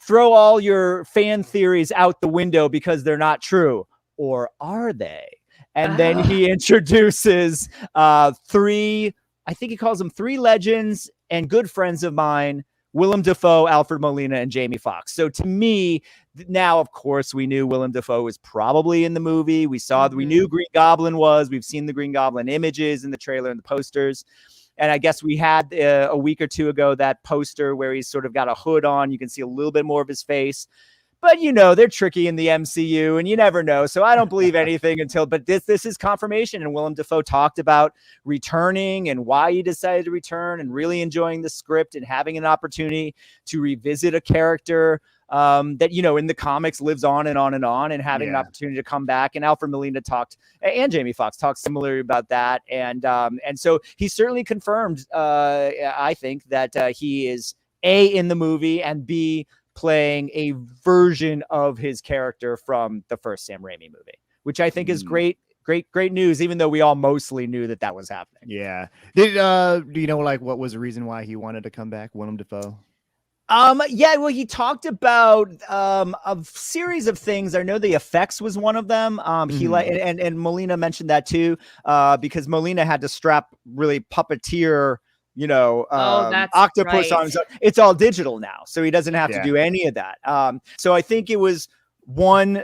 throw all your fan theories out the window because they're not true. Or are they? And then he introduces 3, I think he calls them 3 legends and good friends of mine, Willem Dafoe, Alfred Molina, and Jamie Foxx. So to me, now, of course, we knew Willem Dafoe was probably in the movie. We knew Green Goblin was. We've seen the Green Goblin images in the trailer and the posters. And I guess we had a week or 2 ago that poster where he's sort of got a hood on. You can see a little bit more of his face. But, they're tricky in the MCU and you never know. So I don't believe anything but this is confirmation. And Willem Dafoe talked about returning and why he decided to return and really enjoying the script and having an opportunity to revisit a character that, in the comics lives on and on and on, and having an opportunity to come back. And Alfred Molina and Jamie Foxx talked similarly about that. And so he certainly confirmed, I think, that he is A, in the movie, and B, playing a version of his character from the first Sam Raimi movie, which I think is great news, even though we all mostly knew that was happening. Yeah. Do you know what was the reason why he wanted to come back, Willem Dafoe? Well, he talked about a series of things. I know the effects was one of them. He and Molina mentioned that too, because Molina had to strap really puppeteer octopus on. It's all digital now, so he doesn't have to do any of that. So I think it was one,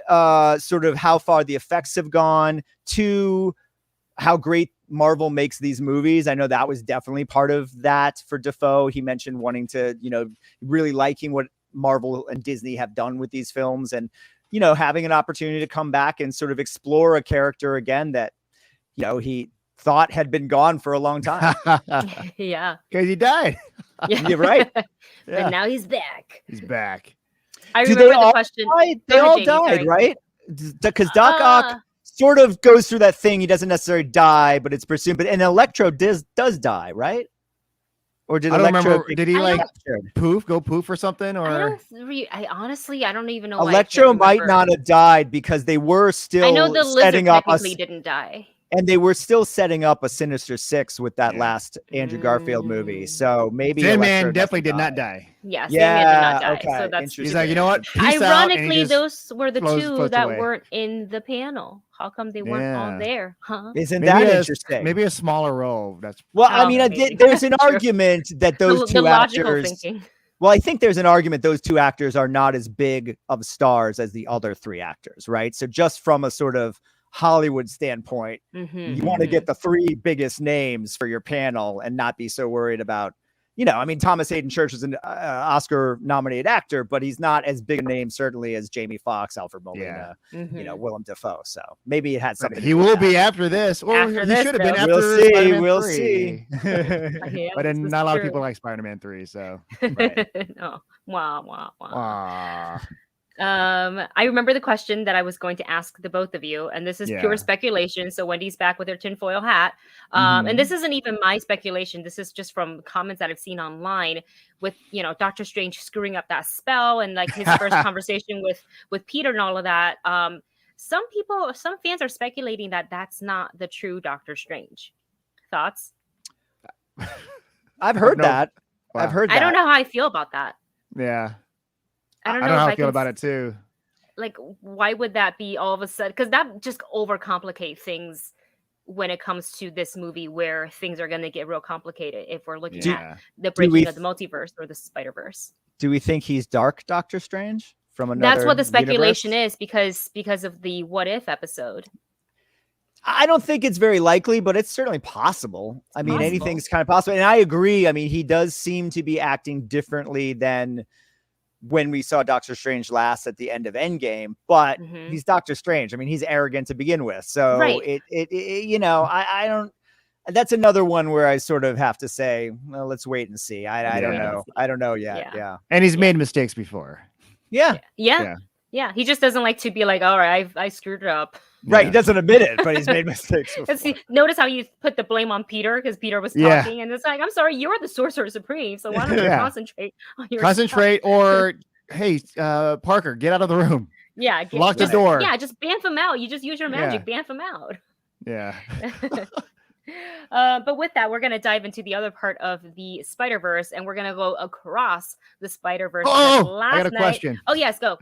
sort of how far the effects have gone, 2, how great Marvel makes these movies. I know that was definitely part of that for Dafoe. He mentioned wanting to, really liking what Marvel and Disney have done with these films, and having an opportunity to come back and sort of explore a character again that he thought had been gone for a long time. Yeah, because he died. You're right. But now he's back. He's back. I remember the question. They all died, right? Because Doc Ock sort of goes through that thing. He doesn't necessarily die, but it's presumed. And Electro does die, right? Or did Electro? Did he go poof or something? Or I honestly don't even know. Electro might not have died because they were still. I know the lizard technically didn't die. And they were still setting up a Sinister Six with that last Andrew Garfield movie. So maybe Sandman definitely did not die. Yeah, Sandman did not die. Okay. So that's he's like, you know what? Ironically, those were the 2 that weren't in the panel. How come they weren't all there? Huh? Isn't that interesting? Maybe a smaller role. There's an argument that those 2 actors. Well, I think there's an argument those 2 actors are not as big of stars as the other 3 actors, right? So just from a sort of Hollywood standpoint, you want to get the 3 biggest names for your panel and not be so worried about, Thomas Hayden Church is an Oscar nominated actor, but he's not as big a name certainly as Jamie Foxx, Alfred Molina, Willem Dafoe. So maybe it had something. He will be after this, or he should have been after. We'll see. But then not a lot of people like Spider-Man 3, so. Right. Oh, wow. I remember the question that I was going to ask the both of you, and this is pure speculation. So Wendy's back with her tinfoil hat. And this isn't even my speculation. This is just from comments that I've seen online with, Doctor Strange screwing up that spell and like his first conversation with Peter and all of that. Some fans are speculating that that's not the true Doctor Strange. Thoughts? I've heard that. I've heard that. I don't know how I feel about that. Yeah. I don't know how I feel about it too. like, why would that be all of a sudden? Because that just overcomplicate things when it comes to this movie, where things are going to get real complicated if we're looking at the bridging of the multiverse or the Spider-Verse. Do we think he's Dark Doctor Strange from another? That's what the speculation universe? is, because of the What If episode. I don't think it's very likely, but it's certainly possible. I mean, anything's kind of possible. And I agree. I mean, he does seem to be acting differently than when we saw Doctor Strange last at the end of Endgame, but he's Doctor Strange. I mean, he's arrogant to begin with. So it you know, I don't, that's another one where I sort of have to say, well, let's wait and see. I don't know. I don't know yet. Yeah. And he's made mistakes before. Yeah. He just doesn't like to be like, all right, I screwed it up. Right. He doesn't admit it, but he's made mistakes before. Notice how you put the blame on Peter, because Peter was talking, and it's like, I'm sorry, you're the Sorcerer Supreme, so why don't you concentrate on your or hey, Parker, get out of the room. Yeah. Lock the door. Yeah, just banff him out. You just use your magic, banff him out. Yeah. But with that, we're going to dive into the other part of the Spider-Verse, and we're going to go across the Spider-Verse. I got a question. Oh, yes, go.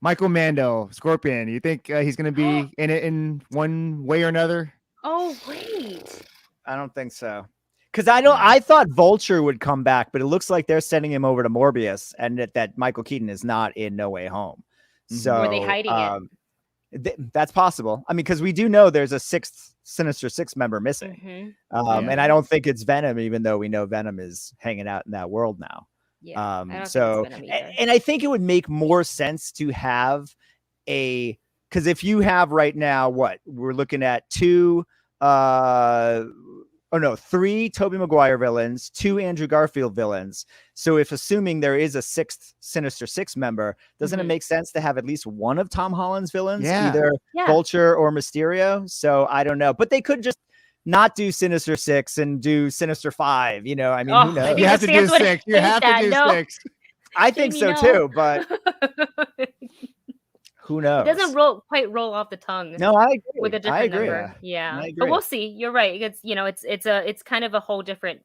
Michael Mando, Scorpion. You think he's going to be in it in one way or another? Oh, wait. I don't think so. Because I thought Vulture would come back, but it looks like they're sending him over to Morbius, and that Michael Keaton is not in No Way Home. So are they hiding it? That's possible. I mean, because we do know there's a Sinister Six member missing. And I don't think it's Venom, even though we know Venom is hanging out in that world now. Yeah. So, and I think it would make more sense to have because if you have right now, we're looking at three Tobey Maguire villains, 2 Andrew Garfield villains. So if assuming there is a 6th Sinister Six member, doesn't it make sense to have at least one of Tom Holland's villains, either Vulture or Mysterio? So I don't know, but they could just not do Sinister Six and do Sinister Five. You know, I mean, who knows? You have to do 6. You have to do 6. I think so too, but who knows? It doesn't quite roll off the tongue. No, I agree. With a different number. Yeah. But we'll see. You're right. It's kind of a whole different.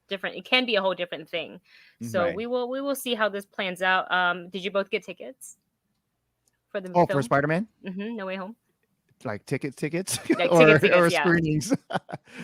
It can be a whole different thing. So we will see how this plans out. Did you both get tickets for the film? For Spider-Man? No Way Home. Like tickets, like or screenings.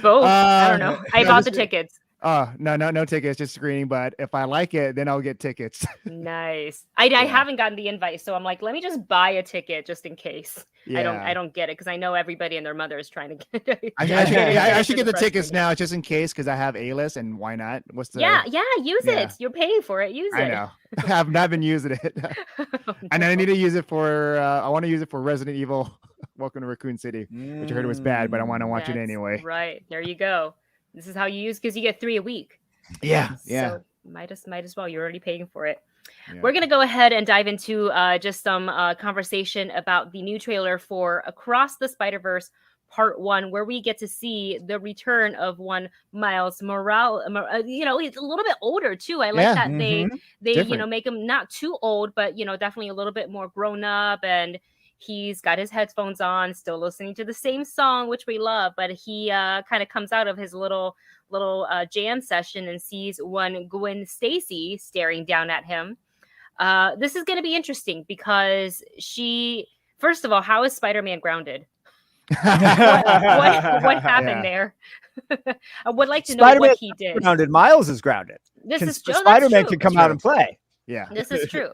Both. I don't know. I bought the tickets. No tickets, just screening. But if I like it, then I'll get tickets. Nice. I haven't gotten the invite, so I'm like, let me just buy a ticket just in case. Yeah. I don't get it, because I know everybody and their mother is trying to get it. I should get the tickets now, just in case, because I have A-list, and why not? Use it. You're paying for it. Use it. I know. I have not been using it. And I need to use it for. I want to use it for Resident Evil. Welcome to Raccoon City, which I heard was bad, but I want to watch it anyway. Right. There you go. This is how you use, because you get 3 a week. Yeah. So might as well. You're already paying for it. Yeah. We're going to go ahead and dive into just some conversation about the new trailer for Across the Spider-Verse Part 1, where we get to see the return of one Miles Morales. He's a little bit older too. I like that they different. Make him not too old, but definitely a little bit more grown up, and he's got his headphones on, still listening to the same song, which we love. But he kind of comes out of his little jam session and sees one Gwen Stacy staring down at him. This is going to be interesting because first of all, how is Spider-Man grounded? what happened there? I would like to know what he did. Grounded. Miles is grounded. Spider-Man can come out and play. Yeah, this is true.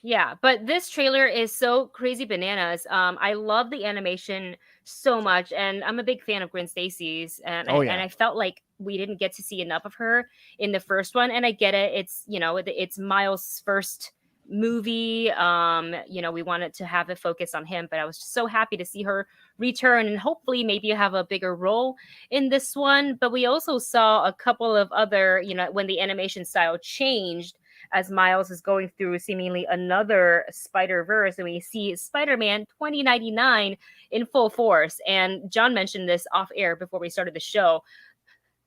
Yeah, but this trailer is so crazy bananas. I love the animation so much, and I'm a big fan of Gwen Stacy's, and I felt like we didn't get to see enough of her in the first one. And I get it; it's Miles' first movie. We wanted to have a focus on him, but I was just so happy to see her return, and hopefully maybe have a bigger role in this one. But we also saw a couple of other, when the animation style changed, as Miles is going through seemingly another Spider-Verse, and we see Spider-Man 2099 in full force. And John mentioned this off air before we started the show.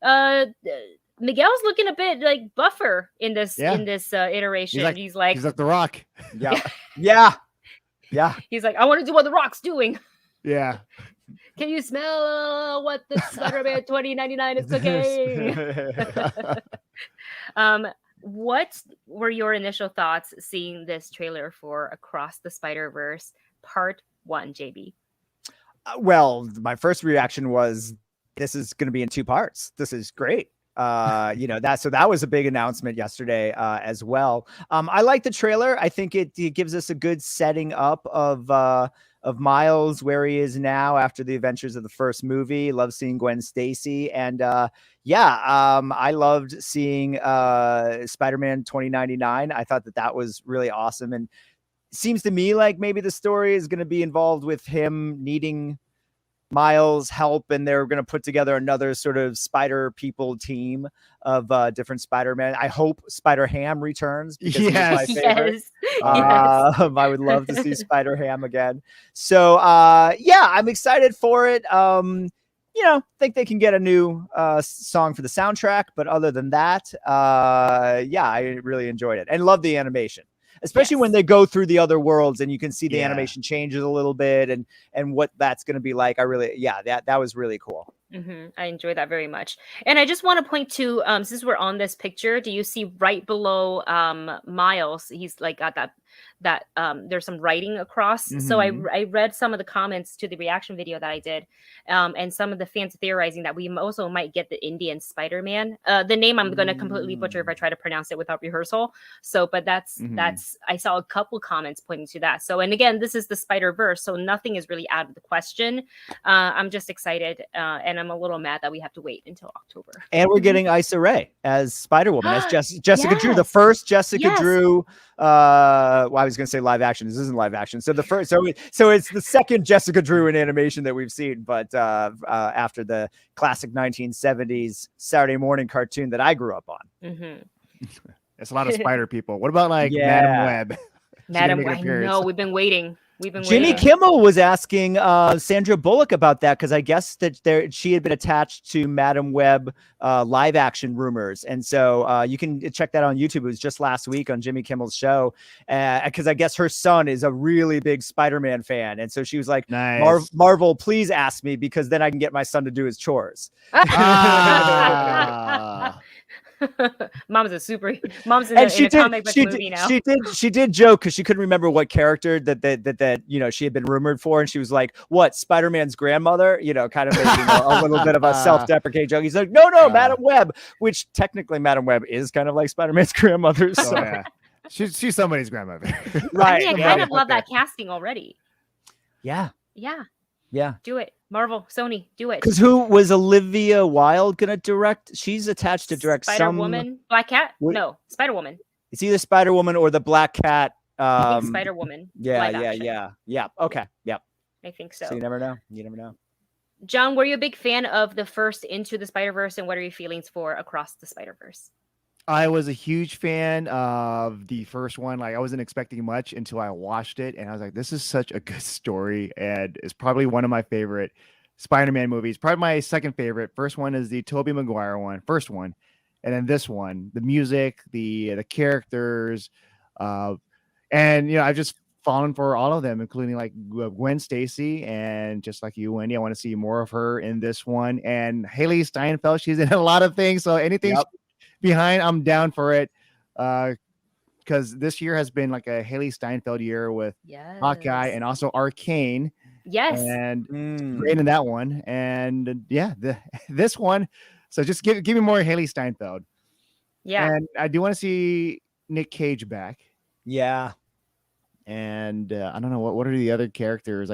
Miguel's looking a bit like buffer in this iteration. He's like The Rock. Yeah. He's like, I want to do what The Rock's doing. Yeah. Can you smell what the Spider-Man 2099 is cooking? what were your initial thoughts seeing this trailer for Across the Spider-Verse Part 1, JB? Well, my first reaction was, this is going to be in 2 parts. This is great. That was a big announcement yesterday as well. I like the trailer. I think it gives us a good setting up of Miles, where he is now after the adventures of the first movie. Love seeing Gwen Stacy, and I loved seeing Spider-Man 2099. I thought that was really awesome, and it seems to me like maybe the story is going to be involved with him needing Miles' help, and they're going to put together another sort of Spider people team of different Spider-Man. I hope Spider-Ham returns. Yes. Yes. I would love to see Spider-Ham again. So I'm excited for it. Think they can get a new song for the soundtrack, but other than that, I really enjoyed it and love the animation. Especially when they go through the other worlds and you can see the animation changes a little bit and what that's going to be like. That was really cool. Mm-hmm. I enjoy that very much. And I just want to point to, since we're on this picture, do you see right below Miles? He's like got that there's some writing across. Mm-hmm. So I read some of the comments to the reaction video that I did, and some of the fans theorizing that we also might get the Indian Spider-Man. The name I'm going to completely butcher if I try to pronounce it without rehearsal. So, but that's I saw a couple comments pointing to that. So, and again, this is the Spider-Verse, so nothing is really out of the question. I'm just excited, and I'm a little mad that we have to wait until October. And we're getting Issa Rae as Spider-Woman, as Jessica Drew, the first Jessica Drew. I was going to say live action. This isn't live action. So the first, so it's the second Jessica Drew in animation that we've seen, but after the classic 1970s Saturday morning cartoon that I grew up on. Mm-hmm. It's a lot of spider people. What about Madam Web? Madam Web. No, we've been waiting. Jimmy Kimmel was asking Sandra Bullock about that, because I guess that she had been attached to Madam Web live action rumors, and so you can check that on YouTube. It was just last week on Jimmy Kimmel's show, because I guess her son is a really big Spider-Man fan, and so she was like, nice. Marvel, please ask me, because then I can get my son to do his chores. Mom's in a comic book movie now. She did joke because she couldn't remember what character that she had been rumored for, and she was like, "What, Spider-Man's grandmother?" Kind of making a little bit of a self-deprecating joke. He's like, "No, Madam Web," which technically Madam Web is kind of like Spider-Man's grandmother. So. Oh, yeah. She's somebody's grandmother, right? I kind of love that casting already. Yeah. Do it, Marvel, Sony, do it. Because who was Olivia Wilde gonna direct? She's attached to direct Spider-Woman, Black Cat. No, Spider-Woman. It's either Spider-Woman or the Black Cat. I think Spider-Woman. Yeah. Okay. Yep. I think so. So you never know. John, were you a big fan of the first Into the Spider-Verse, and what are your feelings for Across the Spider-Verse? I was a huge fan of the first one. I wasn't expecting much until I watched it, and I was like, this is such a good story, and it's probably one of my favorite Spider-Man movies. Probably my second favorite. First one is the Tobey Maguire one, first one, and then this one. The music, the characters, and I've just fallen for all of them, including Gwen Stacy, and just like you, Wendy, I want to see more of her in this one. And Haley Steinfeld, she's in a lot of things, so anything behind, I'm down for it, because this year has been like a Haley Steinfeld year with Hawkeye and also Arcane. Yes, and great in that one, and this one. So just give me more Haley Steinfeld. Yeah, and I do want to see Nick Cage back. Yeah, and I don't know what are the other characters,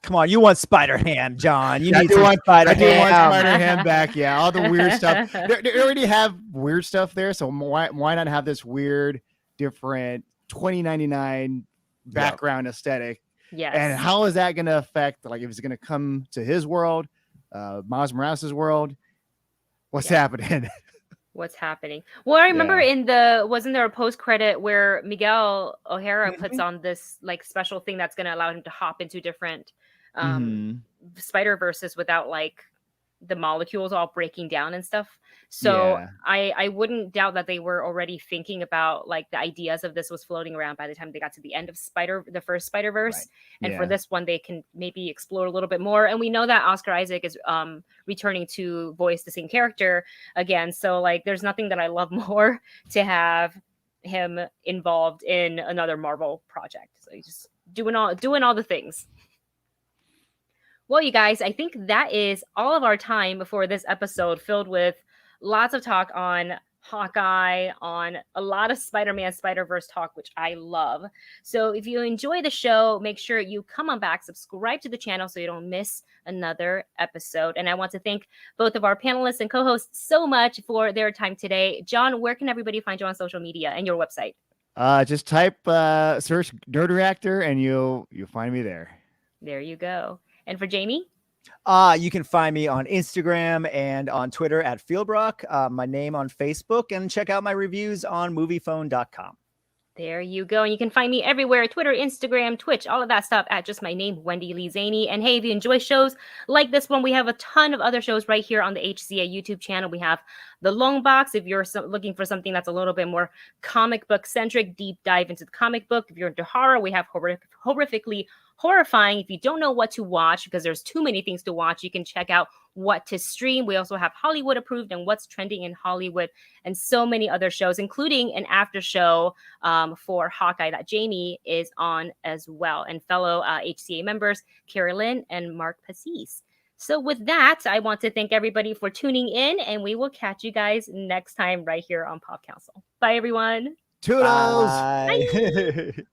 come on, you want Spider-Ham, John. I do want Spider-Ham back. Yeah, all the weird stuff. They already have weird stuff there, so why not have this weird, different 2099 background aesthetic? Yes. And how is that going to affect, if it's going to come to his world, Miles Morales' world? What's happening? What's happening? Well, I remember wasn't there a post-credit where Miguel O'Hara puts on this special thing that's going to allow him to hop into different Spider-Verses without the molecules all breaking down and stuff. So Yeah. I wouldn't doubt that they were already thinking about like the ideas of this was floating around by the time they got to the end of the first Spider-Verse. Right. And Yeah. for this one, they can maybe explore a little bit more. And we know that Oscar Isaac is returning to voice the same character again. So like, there's nothing that I love more to have him involved in another Marvel project. So he's just doing all the things. Well, you guys, I think that is all of our time for this episode, filled with lots of talk on Hawkeye, on a lot of Spider-Man Spider-Verse talk, which I love. So if you enjoy the show, make sure you come on back, subscribe to the channel so you don't miss another episode. And I want to thank both of our panelists and co-hosts so much for their time today. John, where can everybody find you on social media and your website? Just type search Nerd Reactor and you'll find me there. There you go. And for Jami? You can find me on Instagram and on Twitter at Philbrick, my name on Facebook, and check out my reviews on moviephone.com. There you go. And you can find me everywhere, Twitter, Instagram, Twitch, all of that stuff at just my name, Wendy Lee Szany. And hey, if you enjoy shows like this one, we have a ton of other shows right here on the HCA YouTube channel. We have The Long Box. If you're looking for something that's a little bit more comic book centric, deep dive into the comic book. If you're into horror, we have Horrifically Horrifying. If you don't know what to watch because there's too many things to watch, you can check out What to Stream. We also have Hollywood Approved and What's Trending in Hollywood, and so many other shows, including an after show for Hawkeye that Jami is on as well, and fellow HCA members Carolyn and Mark Passis. So with that, I want to thank everybody for tuning in, and we will catch you guys next time right here on Pop Council. Bye, everyone. Toodles. Bye.